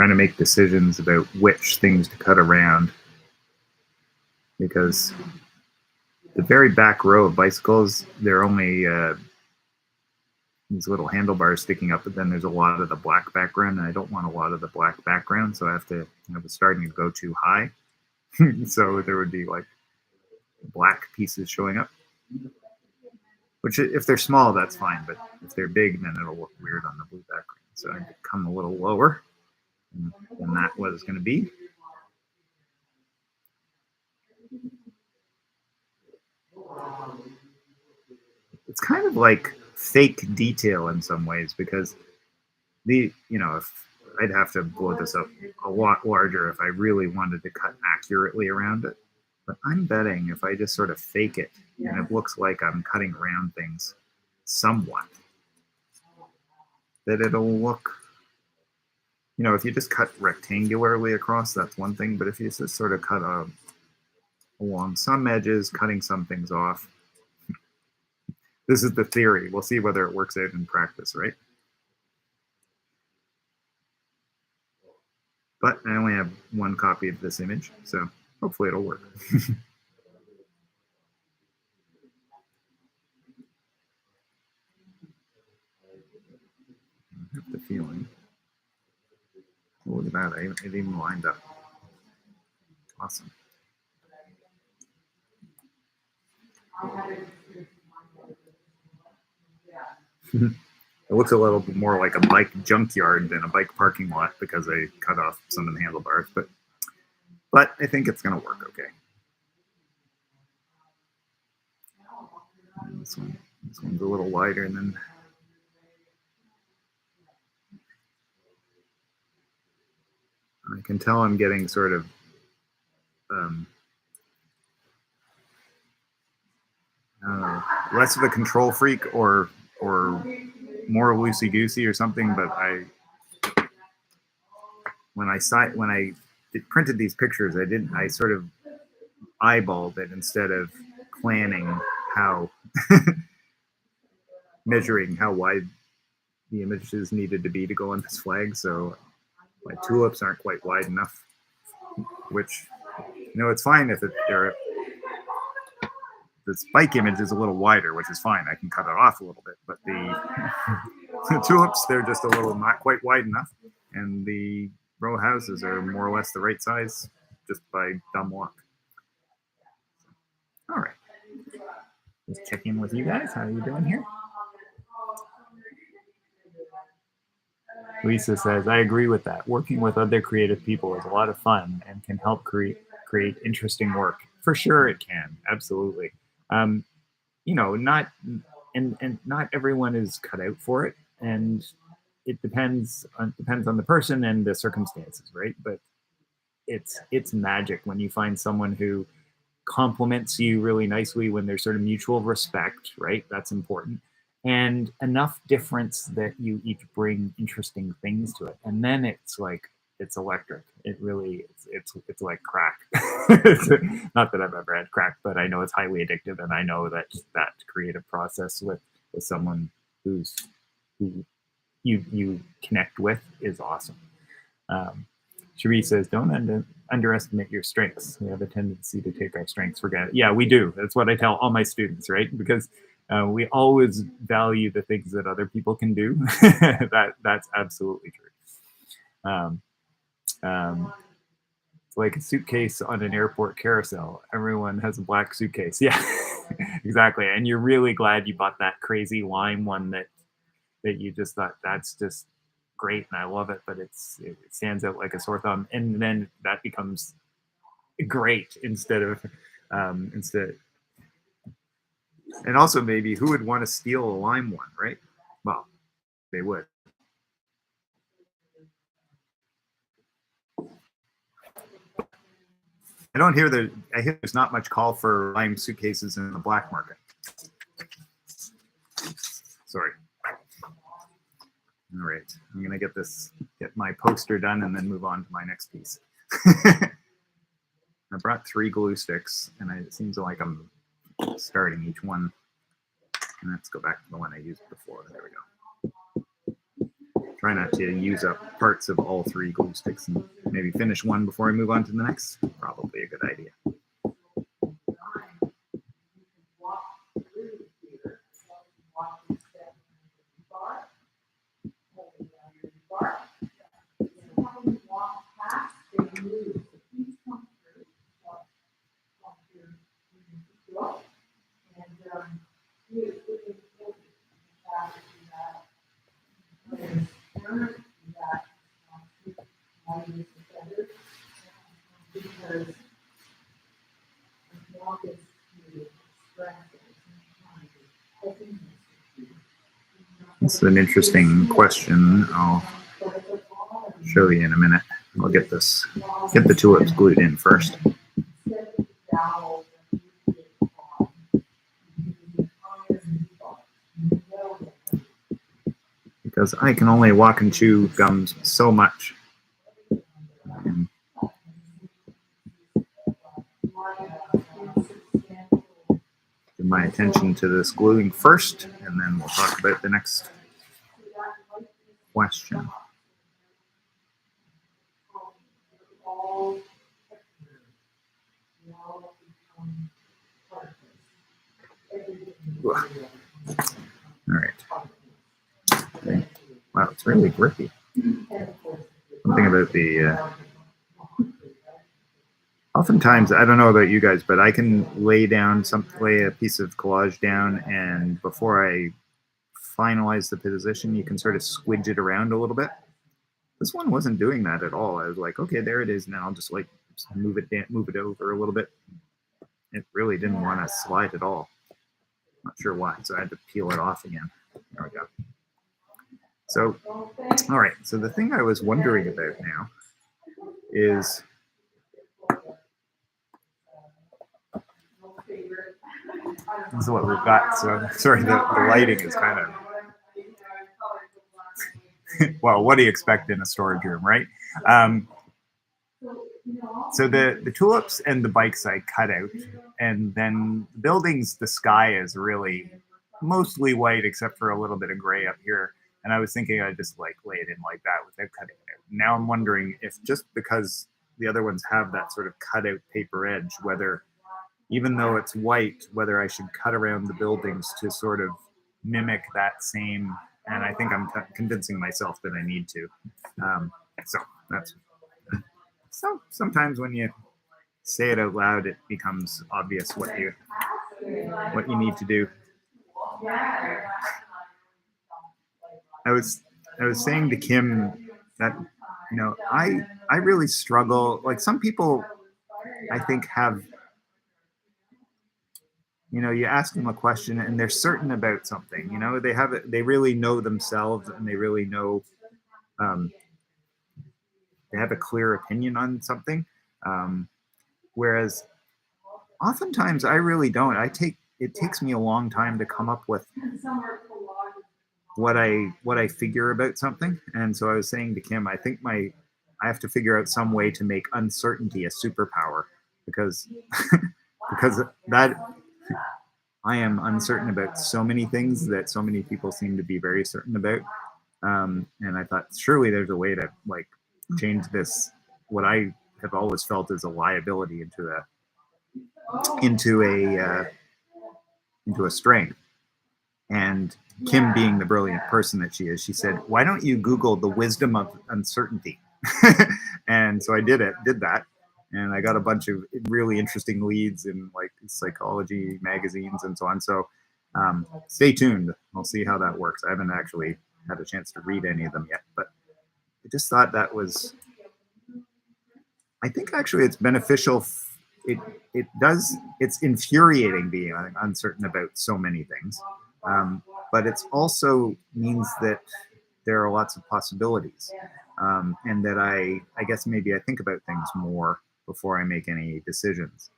Speaker 1: trying to make decisions about which things to cut around, because the very back row of bicycles, they're only these little handlebars sticking up, but then there's a lot of the black background, and I don't want a lot of the black background, so I have to, it's starting to go too high. So there would be like black pieces showing up, which if they're small, that's fine, but if they're big, then it'll look weird on the blue background. So I come a little lower than that was going to be. It's kind of like fake detail in some ways, because if I'd have to blow this up a lot larger if I really wanted to cut accurately around it. But I'm betting if I just sort of fake it and it looks like I'm cutting around things somewhat, that it'll look, if you just cut rectangularly across, that's one thing. But if you just sort of cut along some edges, cutting some things off, this is the theory. We'll see whether it works out in practice, right? But I only have one copy of this image, so hopefully it'll work. I have the feeling. Oh, look at that, it even lined up. Awesome. It looks a little bit more like a bike junkyard than a bike parking lot because I cut off some of the handlebars, but I think it's going to work okay. And this one's a little wider than. I can tell I'm getting sort of less of a control freak or more loosey-goosey or something, but when I printed these pictures, I sort of eyeballed it instead of planning how measuring how wide the images needed to be to go on this flag. So my tulips aren't quite wide enough, which it's fine if this bike image is a little wider, which is fine. I can cut it off a little bit, but the tulips, they're just a little not quite wide enough, and the row houses are more or less the right size just by dumb luck. All right, let's check in with you guys. How are you doing here? Lisa says, I agree with that. Working with other creative people is a lot of fun and can help create interesting work. For sure it can, absolutely. Not everyone is cut out for it, and it depends on the person and the circumstances, right? But it's magic when you find someone who compliments you really nicely, when there's sort of mutual respect, right? That's important. And enough difference that you each bring interesting things to it. And then it's electric. It really, it's like crack. Not that I've ever had crack, but I know it's highly addictive. And I know that creative process with someone who you connect with is awesome. Cherie says, don't underestimate your strengths. We have a tendency to take our strengths for granted. Yeah, we do. That's what I tell all my students, right? Because we always value the things that other people can do. That's absolutely true. It's like a suitcase on an airport carousel. Everyone has a black suitcase. Yeah, exactly. And you're really glad you bought that crazy lime one that you just thought, that's just great and I love it, but it stands out like a sore thumb. And then that becomes great instead. And also, maybe who would want to steal a lime one, right? Well, they would. I hear there's not much call for lime suitcases in the black market. Sorry. All right, I'm gonna get my poster done and then move on to my next piece. I brought 3 glue sticks, and it seems like I'm starting each one. And let's go back to the one I used before. There we go. try not to use up parts of all 3 glue sticks and maybe finish one before I move on to the next. Probably a good idea. It's an interesting question. I'll show you in a minute. I'll get the tulips glued in first. Because I can only walk and chew gums so much. And give my attention to this gluing first, and then we'll talk about the next question. All right. Okay. Wow, it's really grippy. Something about the... Oftentimes, I don't know about you guys, but I can lay a piece of collage down, and before I finalize the position, you can sort of squidge it around a little bit. This one wasn't doing that at all. I was like, okay, there it is. Now I'll just like move it over a little bit. It really didn't want to slide at all. Not sure why, so I had to peel it off again. There we go. So, all right. So the thing I was wondering about now is this is what we've got. So sorry, the lighting is kind of well, what do you expect in a storage room, right? So the tulips and the bikes I cut out, and then the buildings, the sky is really mostly white except for a little bit of gray up here. And I was thinking I'd just like lay it in like that without cutting it out. Now I'm wondering if just because the other ones have that sort of cutout paper edge, whether even though it's white, whether I should cut around the buildings to sort of mimic that same. And I think I'm convincing myself that I need to. So sometimes when you say it out loud, it becomes obvious what you need to do. I was saying to Kim that, you know, I really struggle. Like some people, I think have, you know, you ask them a question and they're certain about something. You know, they really know themselves, and they really know. They have a clear opinion on something, whereas oftentimes I really don't. It takes me a long time to come up with what I figure about something. And so I was saying to Kim, I think I have to figure out some way to make uncertainty a superpower, because that I am uncertain about so many things that so many people seem to be very certain about. And I thought surely there's a way to like change this, what I have always felt is a liability, into a strength. And Kim, being the brilliant person that she is, she said, why don't you Google the wisdom of uncertainty? And so I did that. And I got a bunch of really interesting leads in like psychology magazines and so on. So stay tuned. I'll see how that works. I haven't actually had a chance to read any of them yet, but I just thought that was, I think actually it's beneficial. It's infuriating being uncertain about so many things. But it also means that there are lots of possibilities, and that I guess maybe I think about things more before I make any decisions.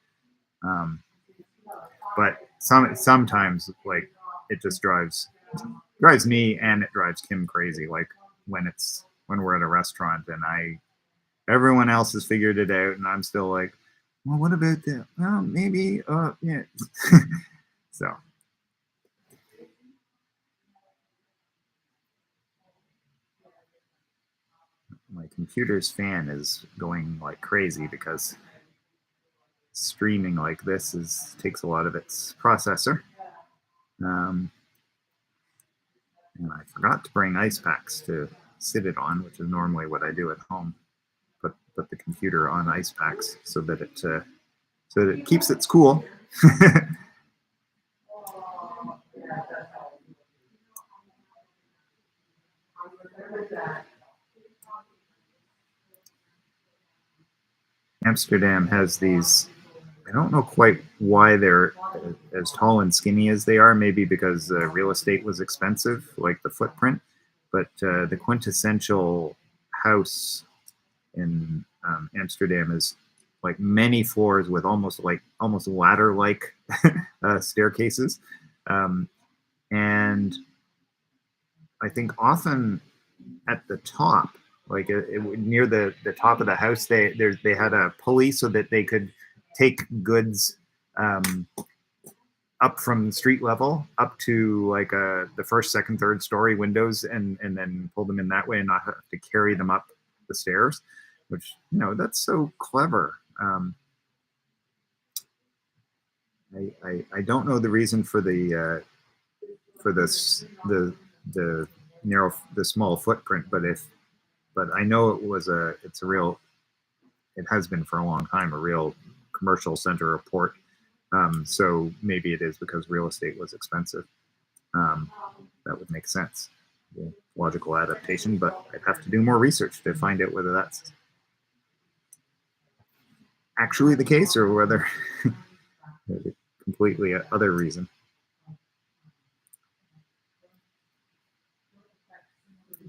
Speaker 1: But sometimes like it just drives me, and it drives Kim crazy. Like when we're at a restaurant and everyone else has figured it out, and I'm still like, well, what about that? Well, maybe, yeah. So. my computer's fan is going like crazy because streaming like this takes a lot of its processor. And I forgot to bring ice packs to sit it on, which is normally what I do at home. Put the computer on ice packs so that it keeps its cool. Amsterdam has these, I don't know quite why they're as tall and skinny as they are, maybe because real estate was expensive, like the footprint, but the quintessential house in Amsterdam is like many floors with almost ladder-like staircases. And I think often at the top, like near the top of the house, they had a pulley so that they could take goods up from street level up to like the first, second, third story windows, and then pull them in that way and not have to carry them up the stairs, which, you know, that's so clever. I don't know the reason for the small footprint, but I know it has been for a long time a real commercial center or port. So maybe it is because real estate was expensive. That would make sense, the logical adaptation, but I'd have to do more research to find out whether that's actually the case or whether there's a completely other reason.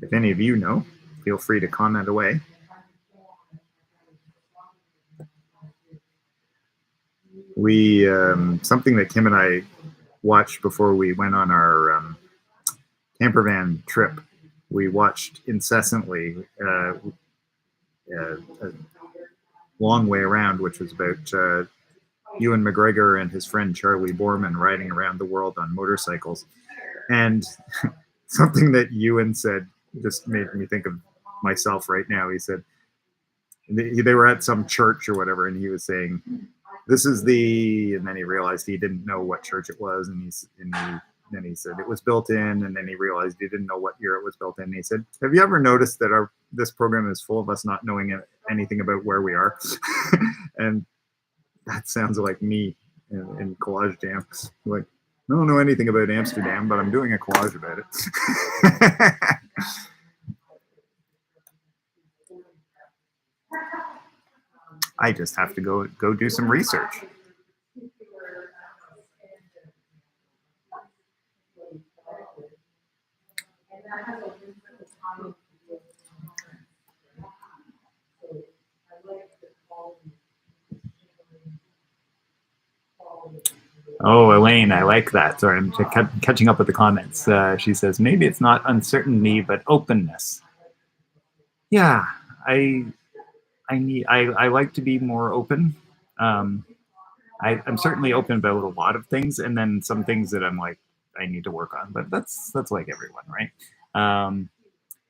Speaker 1: If any of you know, feel free to comment away. We something that Kim and I watched before we went on our camper van trip. We watched incessantly a long way around, which was about Ewan McGregor and his friend Charlie Borman riding around the world on motorcycles. And something that Ewan said just made me think of myself right now. He said they were at some church or whatever, and he was saying, "This is the," and then he realized he didn't know what church it was, and then he said it was built in, and then he realized he didn't know what year it was built in. And he said, "Have you ever noticed that this program is full of us not knowing anything about where we are?" And that sounds like me in Collage Jam. Like, I don't know anything about Amsterdam, but I'm doing a collage about it. I just have to go do some research. Oh, Elaine, I like that. Sorry, I'm catching up with the comments. She says, maybe it's not uncertainty, but openness. Yeah, I like to be more open. I'm certainly open about a lot of things, and then some things that I'm like, I need to work on, but that's like everyone, right?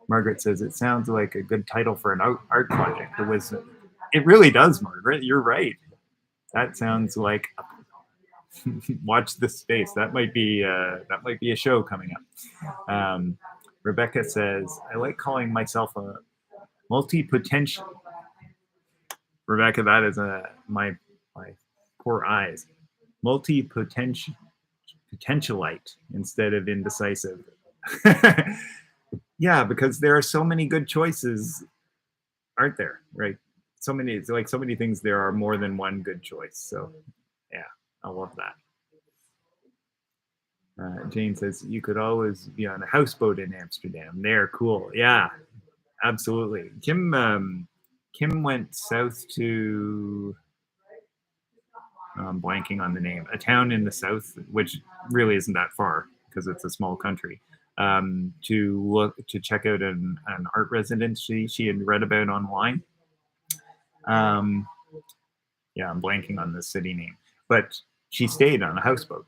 Speaker 1: Margaret says, it sounds like a good title for an art project. It really does, Margaret. You're right. That sounds like watch this space. That might be a show coming up. Rebecca says, I like calling myself a multi-potential. Rebecca, that is my poor eyes. Multi-potentialite instead of indecisive. Yeah, because there are so many good choices, aren't there? Right? So many things. There are more than one good choice. So, yeah, I love that. Jane says you could always be on a houseboat in Amsterdam. They're cool. Yeah, absolutely. Kim went south to. I'm blanking on the name. A town in the south, which really isn't that far because it's a small country. To check out an art residency she had read about online. Yeah, I'm blanking on the city name, but she stayed on a houseboat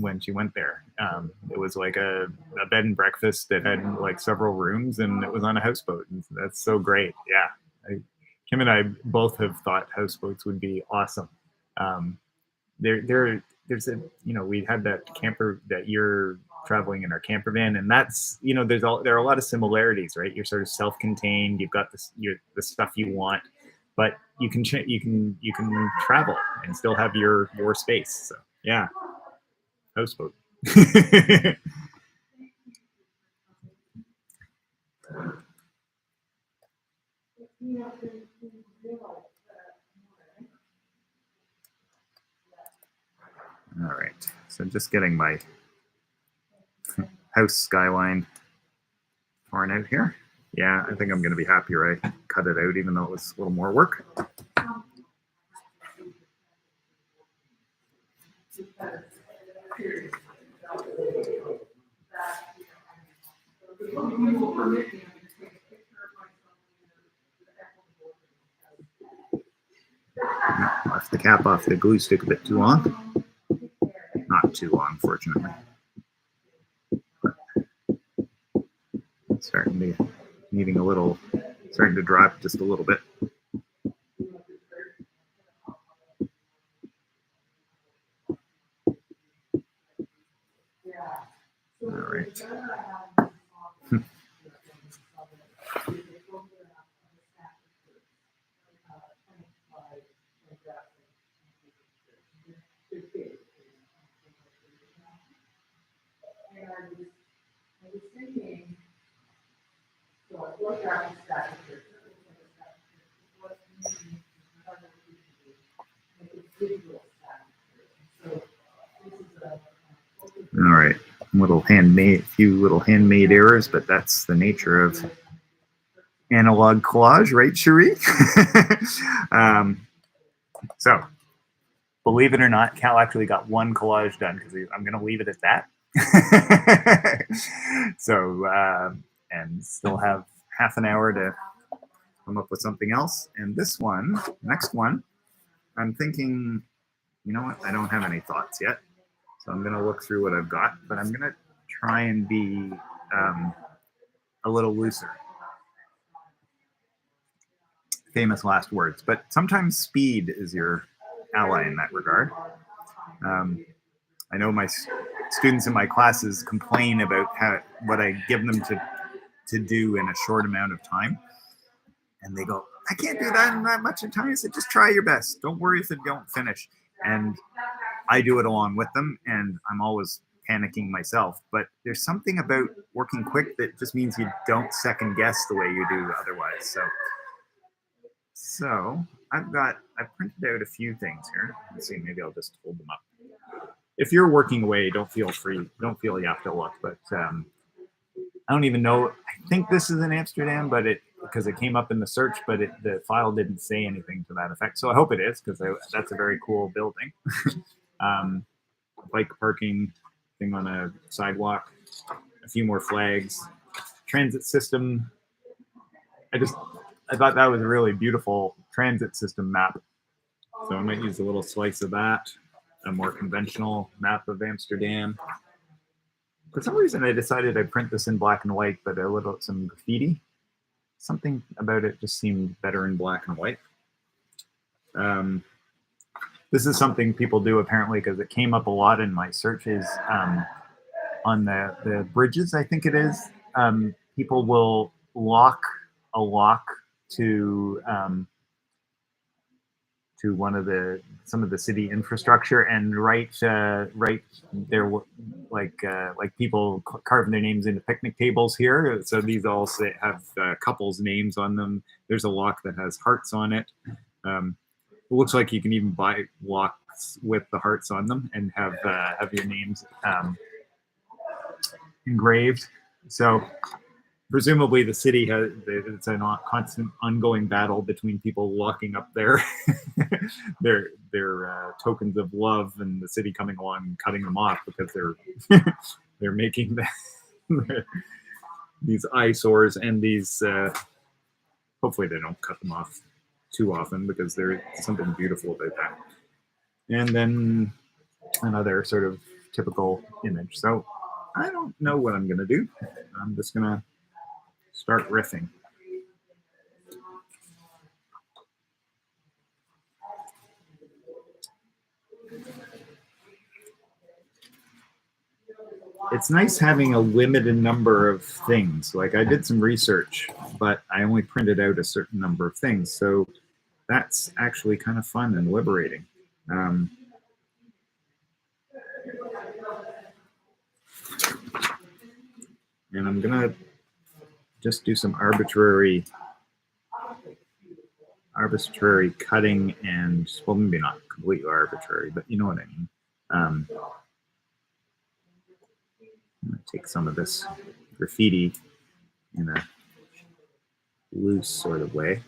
Speaker 1: when she went there. It was like a bed and breakfast that had like several rooms, and it was on a houseboat. And that's so great. Yeah, Kim and I both have thought houseboats would be awesome. There's a, you know, we had that camper that you're traveling in our camper van, and that's, you know, there are a lot of similarities, right? You're sort of self-contained. You've got the stuff you want, but you can travel and still have your space. So yeah, houseboat. All right, so just getting my house skyline torn out here. Yeah, I think I'm going to be happier I cut it out, even though it was a little more work. Left the cap off the glue stick a bit too long. Not too long, fortunately. But starting to drop just a little bit. All right. All right, few little handmade errors, but that's the nature of analog collage, right, Cherie? So, believe it or not, Cal actually got one collage done because I'm going to leave it at that. So, and still have half an hour to come up with something else. And this one, next one, I'm thinking, you know what? I don't have any thoughts yet. So I'm going to look through what I've got, but I'm going to try and be a little looser. Famous last words, but sometimes speed is your ally in that regard. I know my students in my classes complain about what I give them to do in a short amount of time. And they go, I can't do that in that much time. I said, just try your best. Don't worry if you don't finish. And I do it along with them, and I'm always panicking myself. But there's something about working quick that just means you don't second guess the way you do otherwise. So I've printed out a few things here. Let's see, maybe I'll just hold them up. If you're working away, don't feel you have to look. But I don't even know. I think this is in Amsterdam, but because it came up in the search, but the file didn't say anything to that effect. So I hope it is, because that's a very cool building. Bike parking thing on a sidewalk, a few more flags, transit system. I thought that was a really beautiful transit system map. So I might use a little slice of that, a more conventional map of Amsterdam. For some reason, I decided I'd print this in black and white, but some graffiti. Something about it just seemed better in black and white. This is something people do apparently because it came up a lot in my searches on the bridges, I think it is. People will lock a lock to some of the city infrastructure and write their like people carving their names into picnic tables here. So these all have couples' names on them. There's a lock that has hearts on it. It looks like you can even buy locks with the hearts on them and have your names engraved. So presumably the city it's a constant ongoing battle between people locking up their tokens of love, and the city coming along and cutting them off because they're making these eyesores, and these hopefully they don't cut them off too often, because there's something beautiful about that. And then another sort of typical image. So I don't know what I'm going to do. I'm just going to start riffing. It's nice having a limited number of things. Like I did some research, but I only printed out a certain number of things. So that's actually kind of fun and liberating. And I'm gonna just do some arbitrary cutting and, well, maybe not completely arbitrary, but you know what I mean. I'm gonna take some of this graffiti in a loose sort of way.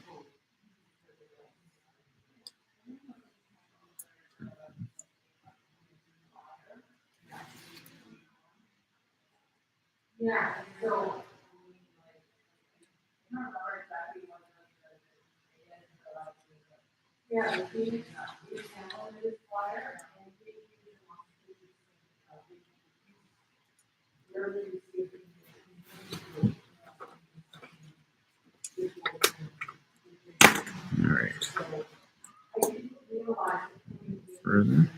Speaker 2: Yeah, so. Yeah.
Speaker 1: All right. Further.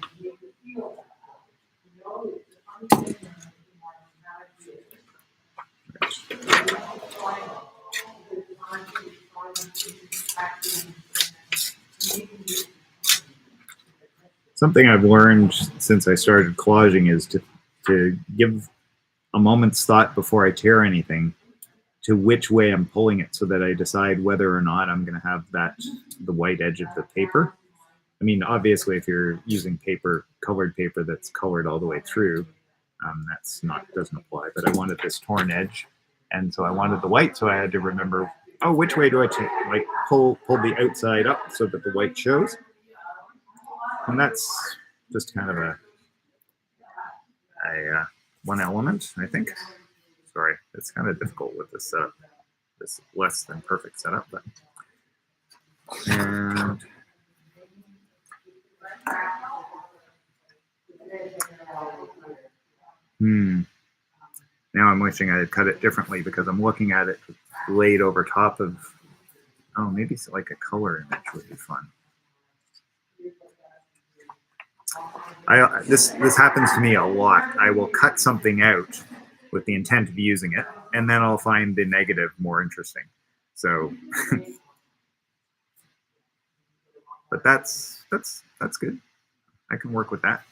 Speaker 1: Something I've learned since I started collaging is to give a moment's thought before I tear anything to which way I'm pulling it, so that I decide whether or not I'm going to have the white edge of the paper. I mean, obviously, if you're using colored paper that's colored all the way through, doesn't apply. But I wanted this torn edge, and so I wanted the white. So I had to remember, oh, which way do I take? Like pull the outside up so that the white shows. And that's just kind of a one element, I think. Sorry, it's kind of difficult with this setup, this less than perfect setup. But and now I'm wishing I had cut it differently, because I'm looking at it laid over top of. Oh, maybe it's like a color image would be fun. This happens to me a lot. I will cut something out with the intent of using it, and then I'll find the negative more interesting. So, but that's good. I can work with that.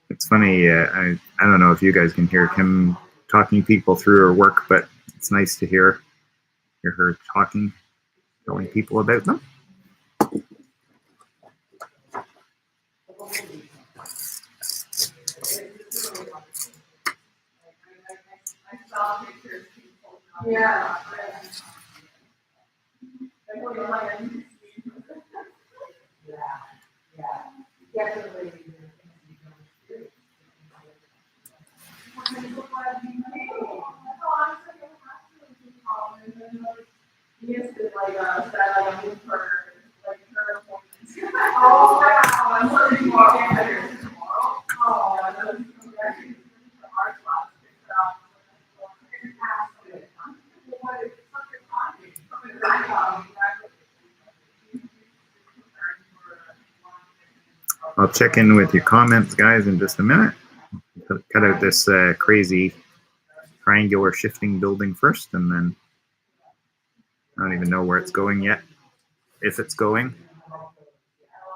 Speaker 1: It's funny. I don't know if you guys can hear Kim talking people through her work, but it's nice to hear her talking, telling people about them.
Speaker 2: Yeah. Definitely. Oh, wow. I'm learning more tomorrow. Oh,
Speaker 1: I'll check in with your comments, guys, in just a minute. Cut out this crazy triangular shifting building first, and then I don't even know where it's going yet, if it's going.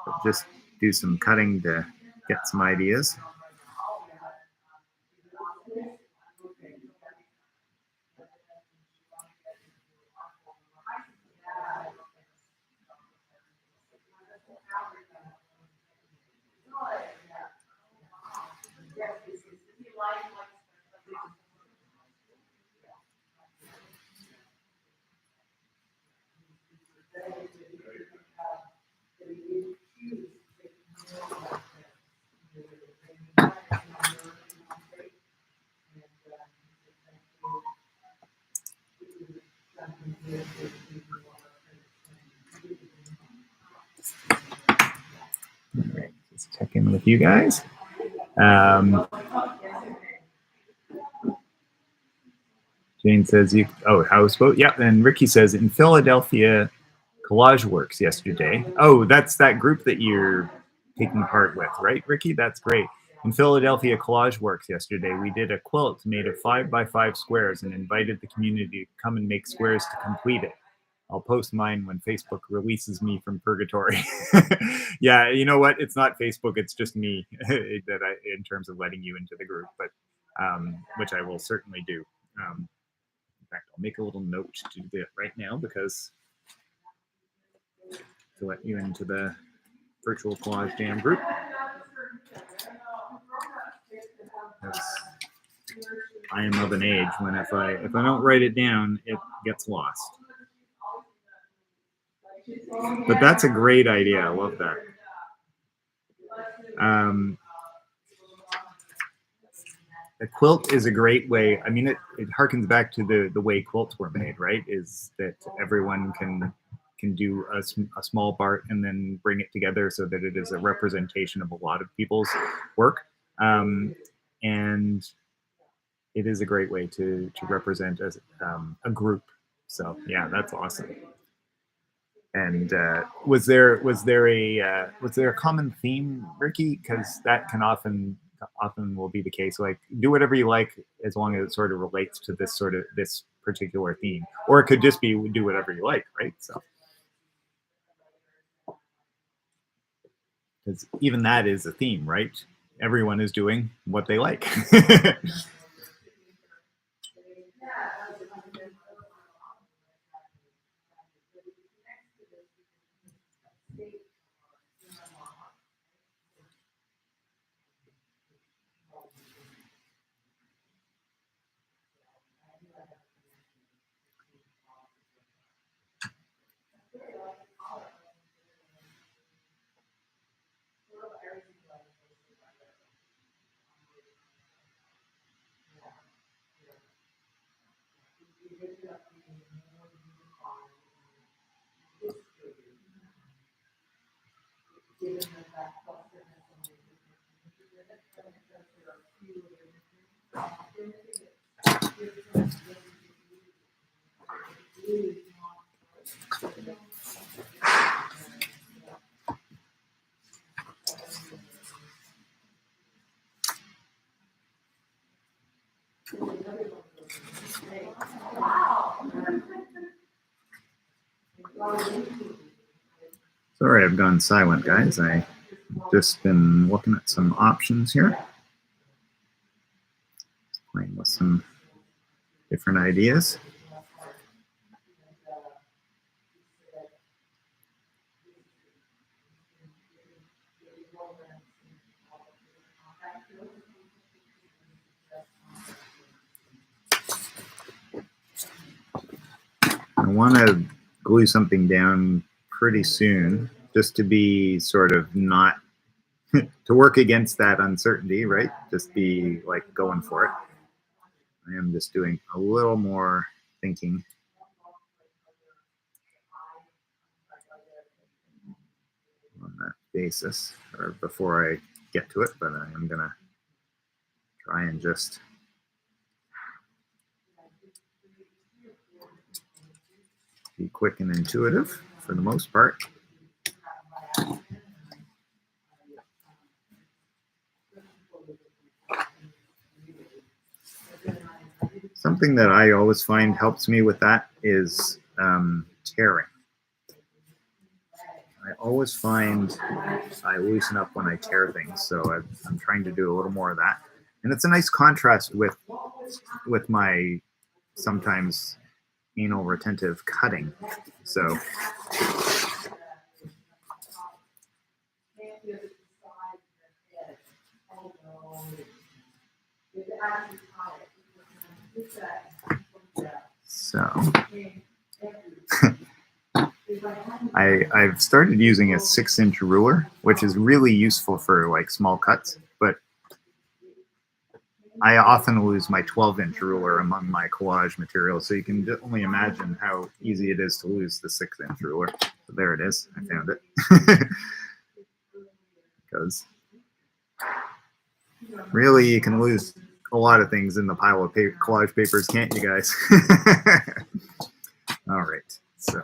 Speaker 1: But just do some cutting to get some ideas. All right, just check in with you guys. Jane says, houseboat. Yep. And Ricky says, in Philadelphia, Collage works yesterday. Oh, that's that group that you're taking part with, right, Ricky? That's great. In Philadelphia, Collage works yesterday. We did a quilt made of 5x5 squares and invited the community to come and make squares to complete it. I'll post mine when Facebook releases me from purgatory. Yeah, you know what? It's not Facebook. It's just me in terms of letting you into the group, but which I will certainly do. In fact, I'll make a little note to do that right now because to let you into the virtual collage jam group. I am of an age when if I don't write it down, it gets lost. But that's a great idea. I love that. A quilt is a great way. I mean, it harkens back to the way quilts were made, right? Is that everyone can do a small part and then bring it together so that it is a representation of a lot of people's work. And it is a great way to represent as a group. So yeah, that's awesome. And was there a common theme, Ricky? Because that can often will be the case. Like, do whatever you like as long as it sort of relates to this particular theme, or it could just be do whatever you like, right? So, because even that is a theme, right? Everyone is doing what they like. Sorry, I've gone silent, guys. I've just been looking at some options here, playing with some different ideas. I want to glue something down pretty soon, just to be sort of not to work against that uncertainty, right? Just be like going for it. I am just doing a little more thinking on that basis, or before I get to it, but I am gonna try and just be quick and intuitive for the most part. Something that I always find helps me with that is tearing. I always find I loosen up when I tear things, so I'm trying to do a little more of that. And it's a nice contrast with my sometimes anal retentive cutting. So I've started using a 6-inch ruler, which is really useful for like small cuts, but I often lose my 12-inch ruler among my collage materials, so you can only imagine how easy it is to lose the 6-inch ruler. So there it is. I found it. Because really, you can lose a lot of things in the pile of collage papers, can't you guys? All right, so.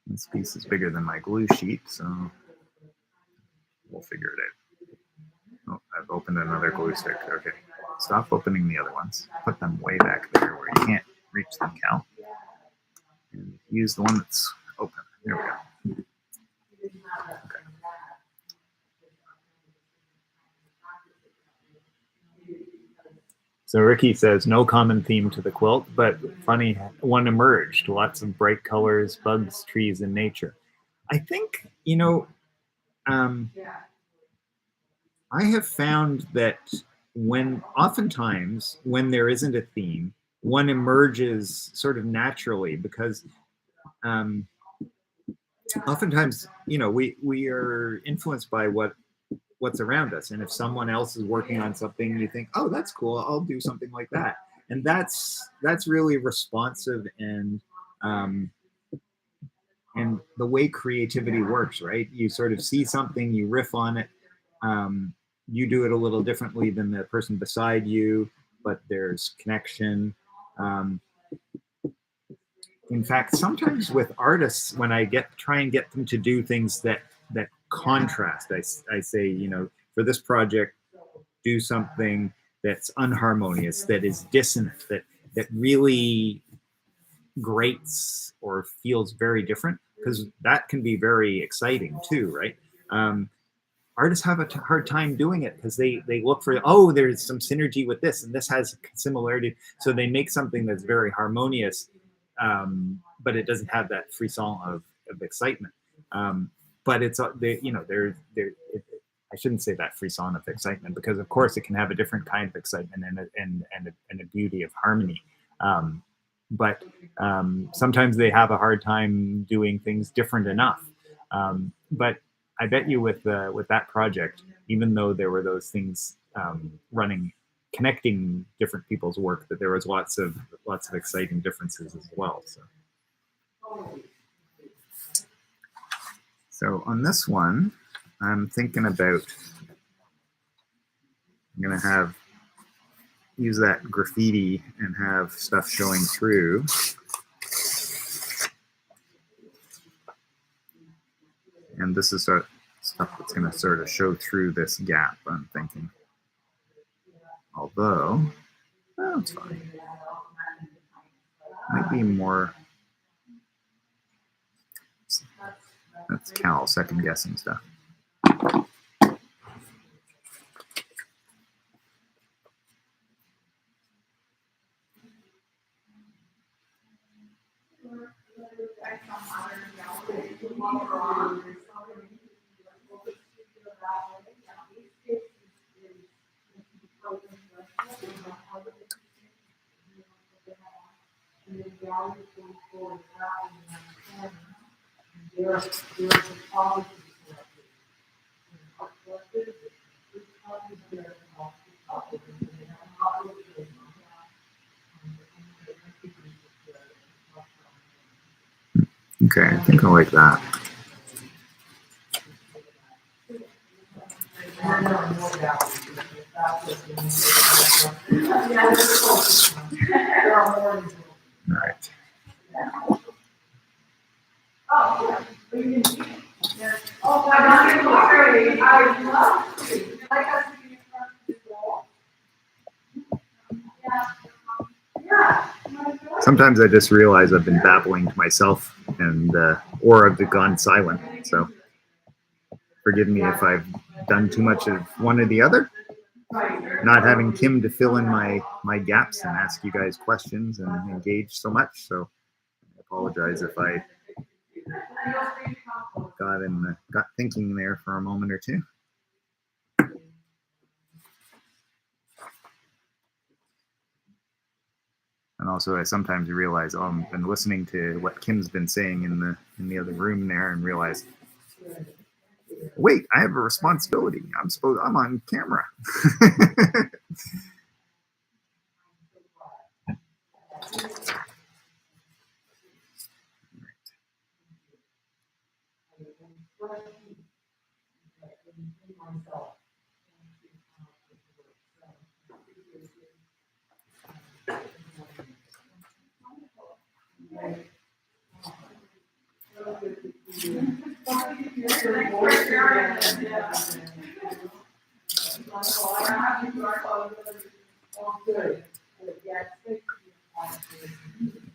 Speaker 1: This piece is bigger than my glue sheet, so we'll figure it out. Oh, I've opened another glue stick. Okay, stop opening the other ones. Put them way back there where you can't reach them, Cal. And use the one that's open. There we go. Okay. So Ricky says, no common theme to the quilt, but funny one emerged. Lots of bright colors, bugs, trees, and nature. I think, you know, I have found that oftentimes when there isn't a theme, one emerges sort of naturally because oftentimes, you know, we are influenced by what's around us, and if someone else is working on something, you think, oh, that's cool, I'll do something like that, and that's really responsive and the way creativity works, right? You sort of see something, you riff on it, you do it a little differently than the person beside you, but there's connection. In fact, sometimes with artists, when I try and get them to do things that contrast, I say, you know, for this project, do something that's unharmonious, that is dissonant, that really grates or feels very different, because that can be very exciting too, right? Artists have a hard time doing it because they look for, oh, there's some synergy with this and this has similarity, so they make something that's very harmonious, but it doesn't have that frisson of excitement. But it's you know, I shouldn't say that frisson of excitement, because of course it can have a different kind of excitement and a beauty of harmony. But sometimes they have a hard time doing things different enough. But I bet you with that project, even though there were those things connecting different people's work, that there was lots of exciting differences as well. So on this one, I'm thinking about, I'm gonna use that graffiti and have stuff showing through. And this is stuff that's going to sort of show through this gap, I'm thinking. Although, well, it's fine. Might be more. That's Cal second guessing stuff. Okay, I think I like that. All right. Sometimes I just realize I've been babbling to myself, and or I've gone silent. So forgive me if I've done too much of one or the other. Not having Kim to fill in my gaps and ask you guys questions and engage so much. So I apologize if I got thinking there for a moment or two. And also, I sometimes realize, oh, I've been listening to what Kim's been saying in the other room there, and realize, wait, I have a responsibility. I'm on camera.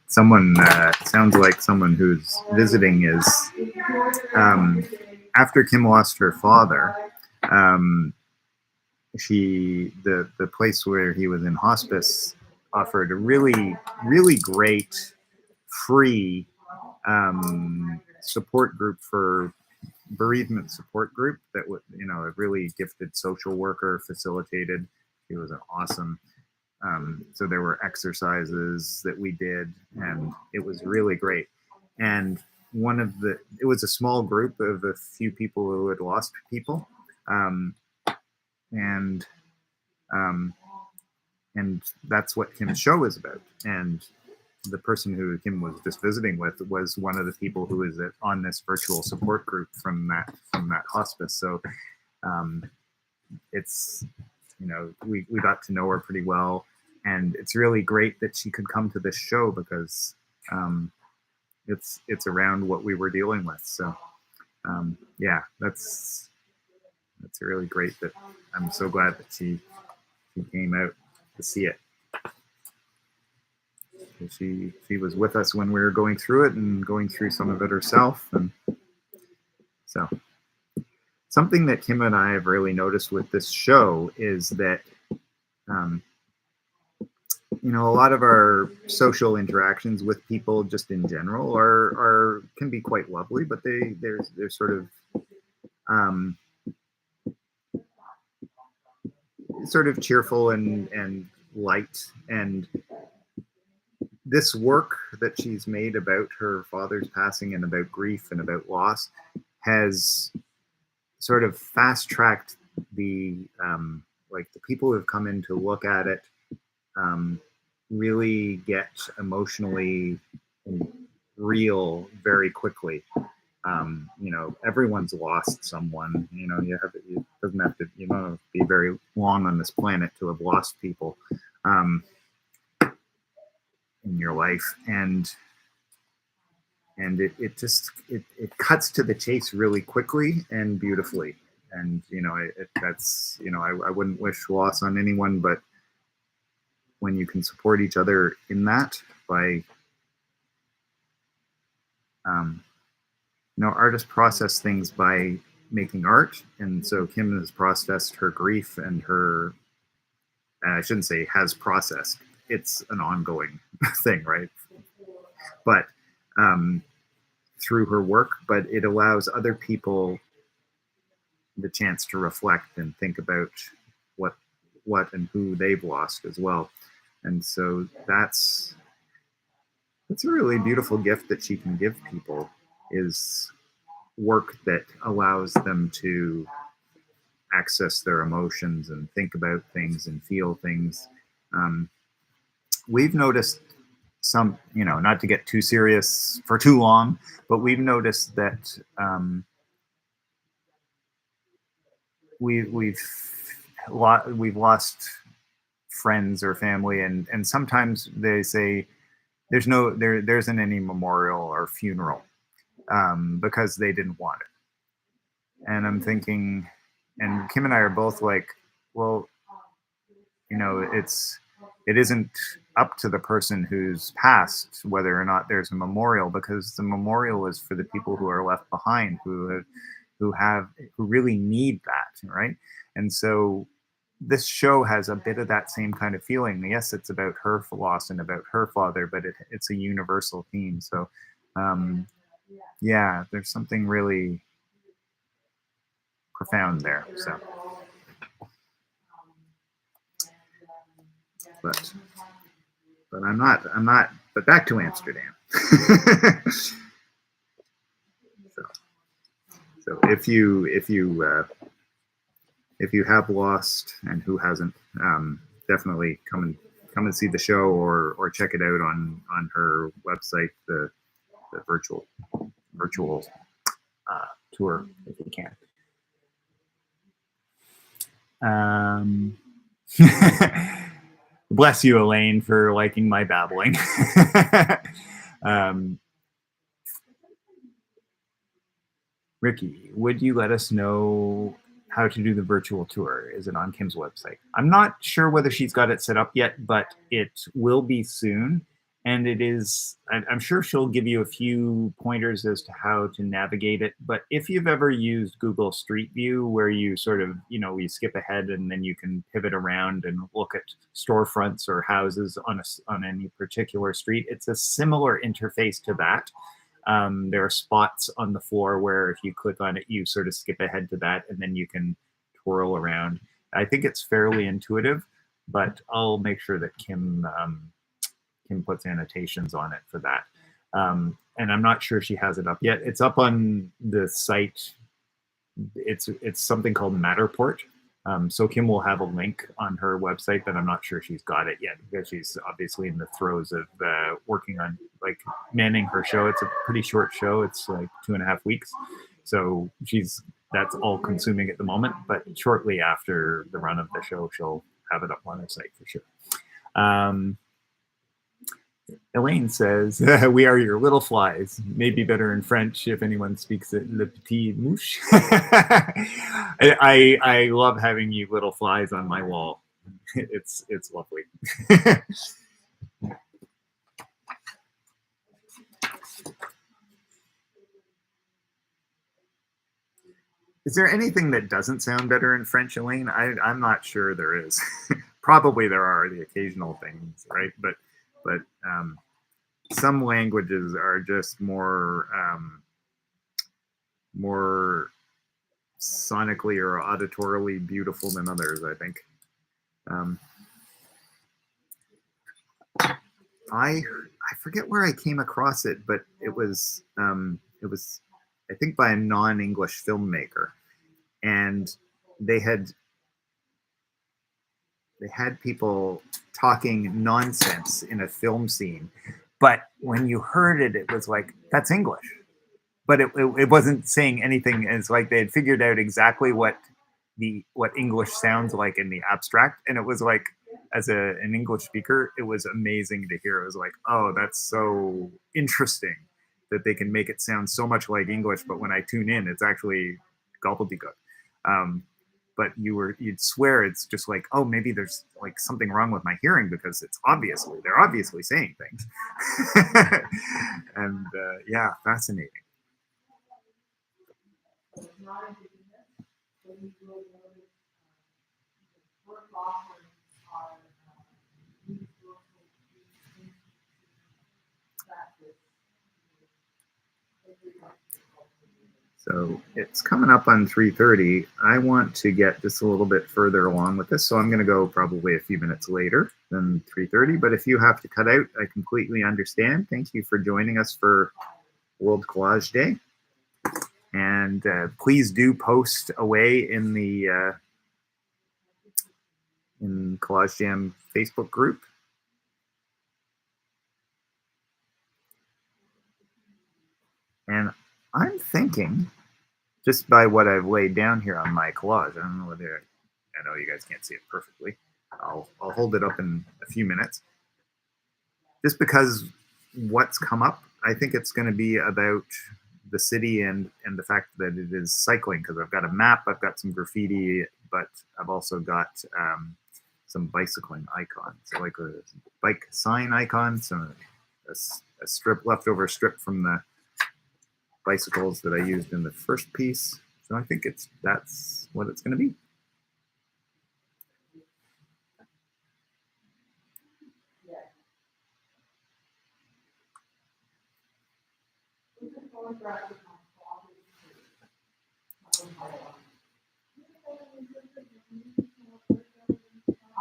Speaker 1: Someone sounds like someone who's visiting is after Kim lost her father. The place where he was in hospice offered a really great free support group for bereavement support group that was, a really gifted social worker facilitated. He was an awesome. So there were exercises that we did, and it was really great. And it was a small group of a few people who had lost people, and that's what Kim's show is about. And the person who Kim was just visiting with was one of the people who was on this virtual support group from that hospice. So it's, we got to know her pretty well, and it's really great that she could come to this show because it's around what we were dealing with. So yeah, that's really great. That I'm so glad that she came out to see it. She was with us when we were going through it and going through some of it herself. And so something that Kim and I have really noticed with this show is that a lot of our social interactions with people just in general can be quite lovely, but they're sort of cheerful and light. And this work that she's made about her father's passing and about grief and about loss has sort of fast-tracked the people who have come in to look at it really get emotionally real very quickly. Everyone's lost someone. It doesn't have to, be very long on this planet to have lost people in your life, and it cuts to the chase really quickly and beautifully. And I wouldn't wish loss on anyone, but when you can support each other in that by artists process things by making art, and so Kim has processed her grief and her I shouldn't say has processed, it's an ongoing thing, right? But through her work, but it allows other people the chance to reflect and think about what and who they've lost as well. And so that's a really beautiful gift that she can give people, is work that allows them to access their emotions and think about things and feel things. We've noticed some, not to get too serious for too long, but we've noticed that we've lost friends or family, and sometimes they say there isn't any memorial or funeral because they didn't want it. And I'm thinking, and Kim and I are both like, well, it isn't up to the person who's passed whether or not there's a memorial, because the memorial is for the people who are left behind, who really need that, right? And so this show has a bit of that same kind of feeling. Yes, it's about her loss and about her father, but it's a universal theme. So yeah, there's something really profound there. So, but but I'm not. But back to Amsterdam. So if you have lost, and who hasn't, definitely come and see the show, or check it out on her website, the virtual tour, if you can. Bless you, Elaine, for liking my babbling. Ricky, would you let us know how to do the virtual tour? Is it on Kim's website? I'm not sure whether she's got it set up yet, but it will be soon. And it is, I'm sure she'll give you a few pointers as to how to navigate it. But if you've ever used Google Street View, where you sort of, you skip ahead and then you can pivot around and look at storefronts or houses on any particular street, it's a similar interface to that. There are spots on the floor where if you click on it, you sort of skip ahead to that, and then you can twirl around. I think it's fairly intuitive, but I'll make sure that Kim puts annotations on it for that. And I'm not sure she has it up yet. It's up on the site. It's something called Matterport. So Kim will have a link on her website, but I'm not sure she's got it yet, because she's obviously in the throes of working on manning her show. It's a pretty short show. It's like 2.5 weeks. So that's all consuming at the moment, but shortly after the run of the show, she'll have it up on her site for sure. Elaine says, we are your little flies. Maybe better in French if anyone speaks it. Le petit mouche. I love having you little flies on my wall. It's lovely. Is there anything that doesn't sound better in French, Elaine? I'm not sure there is. Probably there are the occasional things, right? But some languages are just more sonically or auditorily beautiful than others, I think. I forget where I came across it, but it was I think by a non-English filmmaker, and they had people talking nonsense in a film scene, but when you heard it, it was like, that's English, but it wasn't saying anything. It's like they had figured out exactly what English sounds like in the abstract, and it was like, as an English speaker, it was amazing to hear. It was like, oh, that's so interesting that they can make it sound so much like English, but when I tune in, it's actually gobbledygook. But you'd swear it's just like, oh, maybe there's like something wrong with my hearing, because they're obviously saying things. And yeah, fascinating. So it's coming up on 3:30. I want to get just a little bit further along with this, so I'm going to go probably a few minutes later than 3:30. But if you have to cut out, I completely understand. Thank you for joining us for World Collage Day. And please do post away in the in Collage Jam Facebook group. And I'm thinking, just by what I've laid down here on my collage, I don't know whether, I know you guys can't see it perfectly. I'll hold it up in a few minutes. Just because what's come up, I think it's going to be about the city and the fact that it is cycling, because I've got a map, I've got some graffiti, but I've also got some bicycling icons, so like a bike sign icon, some a strip, leftover strip from the bicycles that I used in the first piece. So I think that's what it's going to be.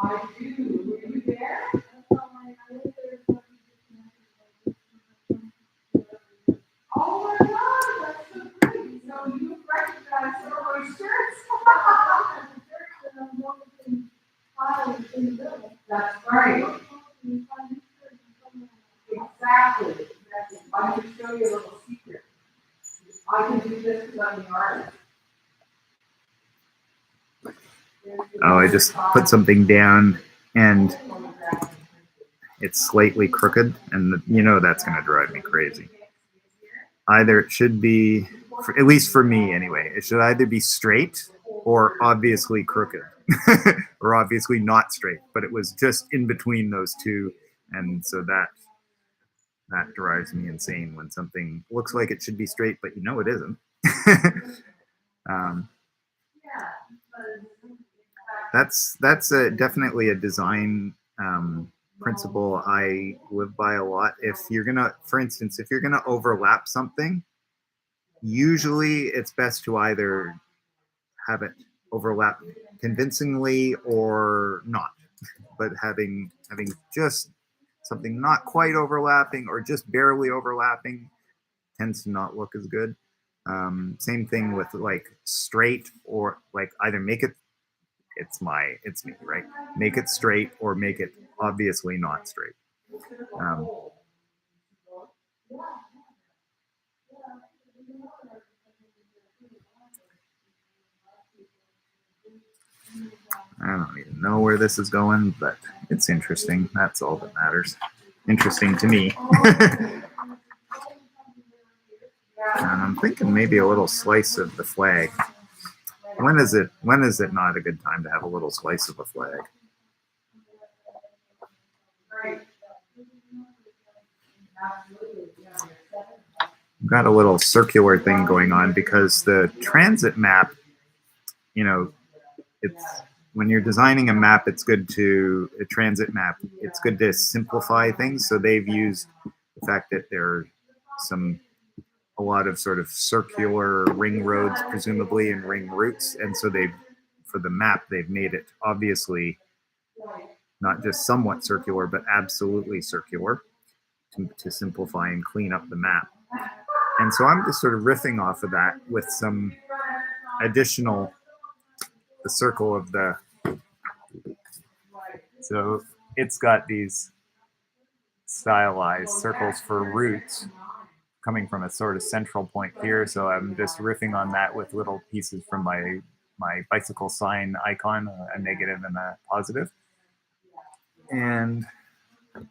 Speaker 2: I do. Were you there?
Speaker 1: Oh, I just put something down and it's slightly crooked, and you know that's going to drive me crazy. Either it should be, at least for me anyway, it should either be straight or obviously crooked or obviously not straight, but it was just in between those two, and so that drives me insane when something looks like it should be straight, but you know it isn't. That's definitely a design principle I live by a lot. If you're gonna, for instance, if you're gonna overlap something, usually it's best to either have it overlap convincingly or not, but having just something not quite overlapping or just barely overlapping tends to not look as good. Same thing with like straight, or like either make it, it's me, right? Make it straight or make it obviously not straight. I don't even know where this is going, but it's interesting. That's all that matters. Interesting to me. And I'm thinking maybe a little slice of the flag. When is it not a good time to have a little slice of a flag? I've got a little circular thing going on because the transit map, you know, it's, when you're designing a map, it's good to, a transit map, it's good to simplify things. So they've used the fact that there are a lot of sort of circular ring roads, presumably, and ring routes. And so for the map, they've made it obviously not just somewhat circular, but absolutely circular to simplify and clean up the map. And so I'm just sort of riffing off of that with some additional, the circle of the, so it's got these stylized circles for routes coming from a sort of central point here. So I'm just riffing on that with little pieces from my bicycle sign icon, a negative and a positive. And I'm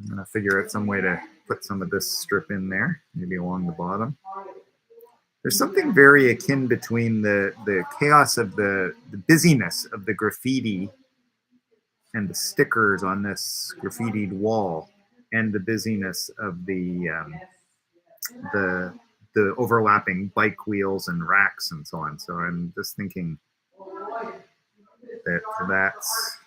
Speaker 1: going to figure out some way to put some of this strip in there, maybe along the bottom. There's something very akin between the chaos of the busyness of the graffiti and the stickers on this graffitied wall, and the busyness of the overlapping bike wheels and racks and so on. So I'm just thinking that that's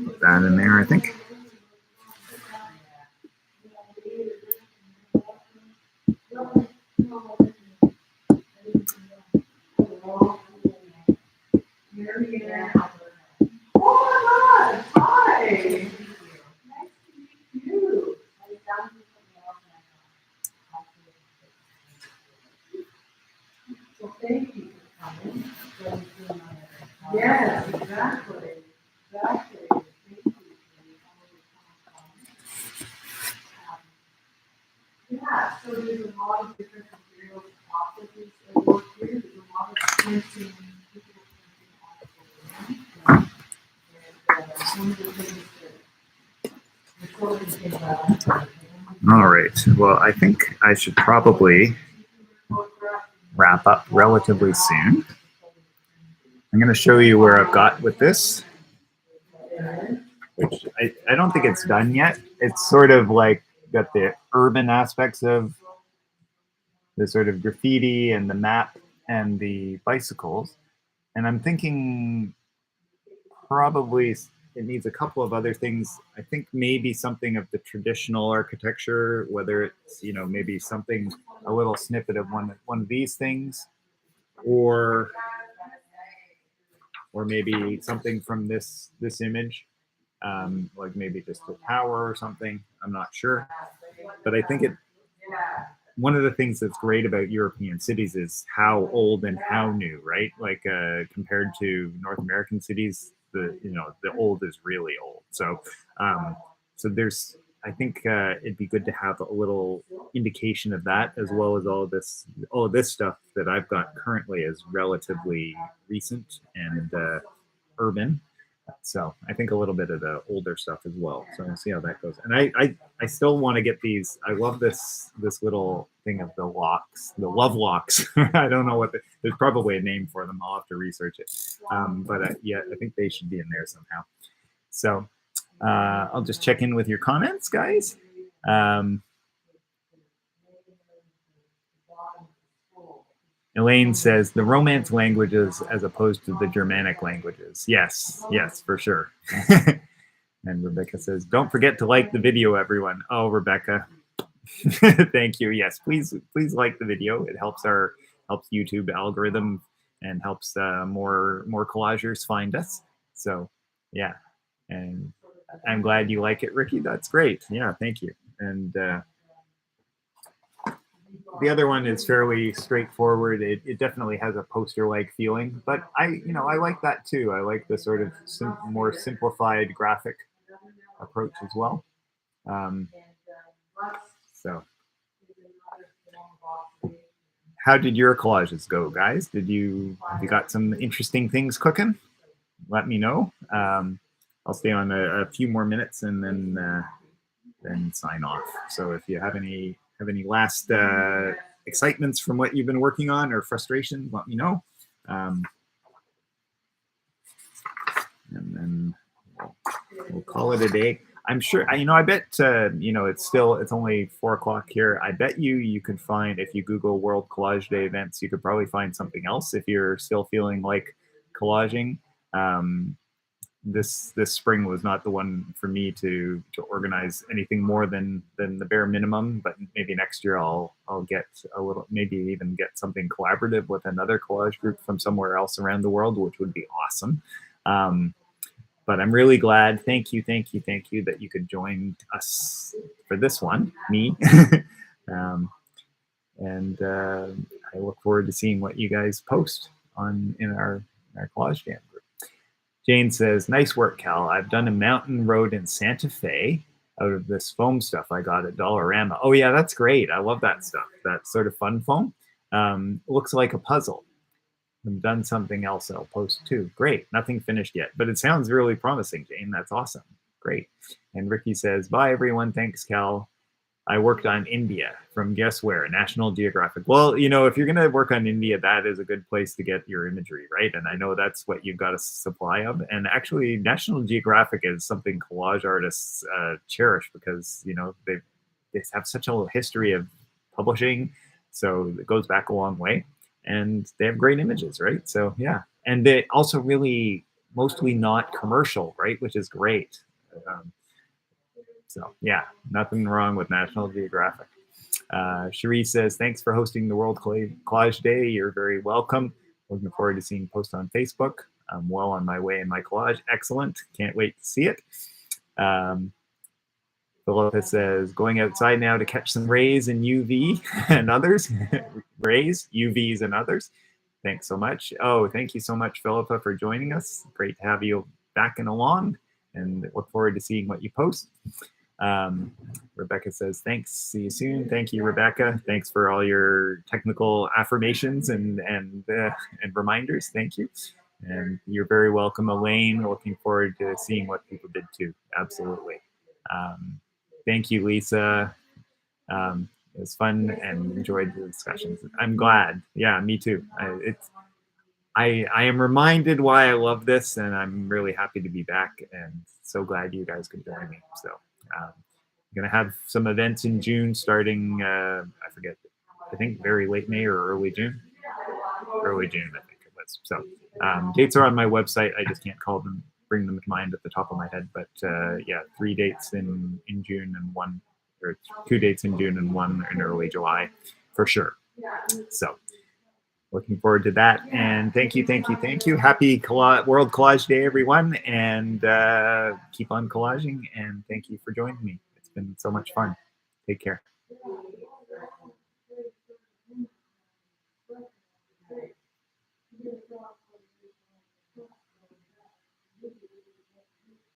Speaker 1: put that in there, I think.
Speaker 2: Thank you for coming. Yes, exactly. Exactly. Thank you. Yeah, so there's a lot of different materials and processes that work here. There's a lot of printing, digital printing. One of the things that we're sort of thinking about.
Speaker 1: All right. Well, I think I should probably wrap up relatively soon. I'm going to show you where I've got with this, which I don't think it's done yet. It's sort of like got the urban aspects of the sort of graffiti and the map and the bicycles. And I'm thinking probably it needs a couple of other things. I think maybe something of the traditional architecture, whether it's, you know, maybe something, a little snippet of one of these things, or maybe something from this image. like maybe just a tower or something. I'm not sure, but I think one of the things that's great about European cities is how old and how new, right? Like compared to North American cities, the old is really old. So so there's I think it'd be good to have a little indication of that, as well as all this stuff that I've got currently is relatively recent and urban. So I think a little bit of the older stuff as well. So we'll see how that goes. And I still want to get these. I love this little thing of the locks, the love locks. I don't know there's probably a name for them. I'll have to research it. But yeah, I think they should be in there somehow. So I'll just check in with your comments, guys. Elaine says the Romance languages as opposed to the Germanic languages. Yes, for sure. And Rebecca says, don't forget to like the video, everyone. Oh, Rebecca, thank you. Yes, please like the video. It helps YouTube algorithm and helps more collagers find us. So yeah, and I'm glad you like it, Ricky. That's great. Yeah, thank you. And the other one is fairly straightforward. It definitely has a poster-like feeling, but I like that too. I like the sort of more simplified graphic approach as well. So, how did your collages go, guys? Have you got some interesting things cooking? Let me know. I'll stay on a few more minutes and then sign off. So if you have any last excitements from what you've been working on or frustrations, let me know. And then we'll call it a day. I'm sure, I bet, it's only 4 o'clock here. I bet you could find, if you Google World Collage Day events, you could probably find something else if you're still feeling like collaging. This spring was not the one for me to organize anything more than the bare minimum, but maybe next year I'll get a little, maybe even get something collaborative with another collage group from somewhere else around the world, which would be awesome. But I'm really glad. Thank you that you could join us for this one, me. And I look forward to seeing what you guys post in our Collage Jam group. Jane says, nice work, Cal. I've done a mountain road in Santa Fe out of this foam stuff I got at Dollarama. Oh yeah, that's great. I love that stuff. That sort of fun foam. Looks like a puzzle. I've done something else I'll post too. Great. Nothing finished yet, but it sounds really promising, Jane. That's awesome. Great. And Ricky says, bye everyone. Thanks, Cal. I worked on India from guess where? National Geographic. Well, if you're going to work on India, that is a good place to get your imagery, right? And I know that's what you've got a supply of. And actually, National Geographic is something collage artists cherish because, they have such a history of publishing. So it goes back a long way. And they have great images, right? So, yeah. And they also really mostly not commercial, right? Which is great. So yeah, nothing wrong with National Geographic. Cherie says, thanks for hosting the World Collage Day. You're very welcome. Looking forward to seeing posts on Facebook. I'm well on my way in my collage. Excellent. Can't wait to see it. Philippa says, going outside now to catch some rays and UV and others. Rays, UVs and others. Thanks so much. Oh, thank you so much, Philippa, for joining us. Great to have you back and along, and look forward to seeing what you post. Rebecca says, thanks. See you soon. Thank you, Rebecca. Thanks for all your technical affirmations and reminders. Thank you. And you're very welcome, Elaine. Looking forward to seeing what people did too. Absolutely. Thank you, Lisa. It was fun and enjoyed the discussions. I'm glad. Yeah, me too. I am reminded why I love this, and I'm really happy to be back and so glad you guys could join me. So I'm going to have some events in June starting, I forget, I think very late May or early June. Early June, I think it was. So dates are on my website. I just can't bring them to mind at the top of my head. But yeah, 3 dates in June and 2 dates in June and 1 in early July for sure. So looking forward to that. And thank you. Happy World Collage Day, everyone. And keep on collaging. And thank you for joining me. It's been so much fun. Take care.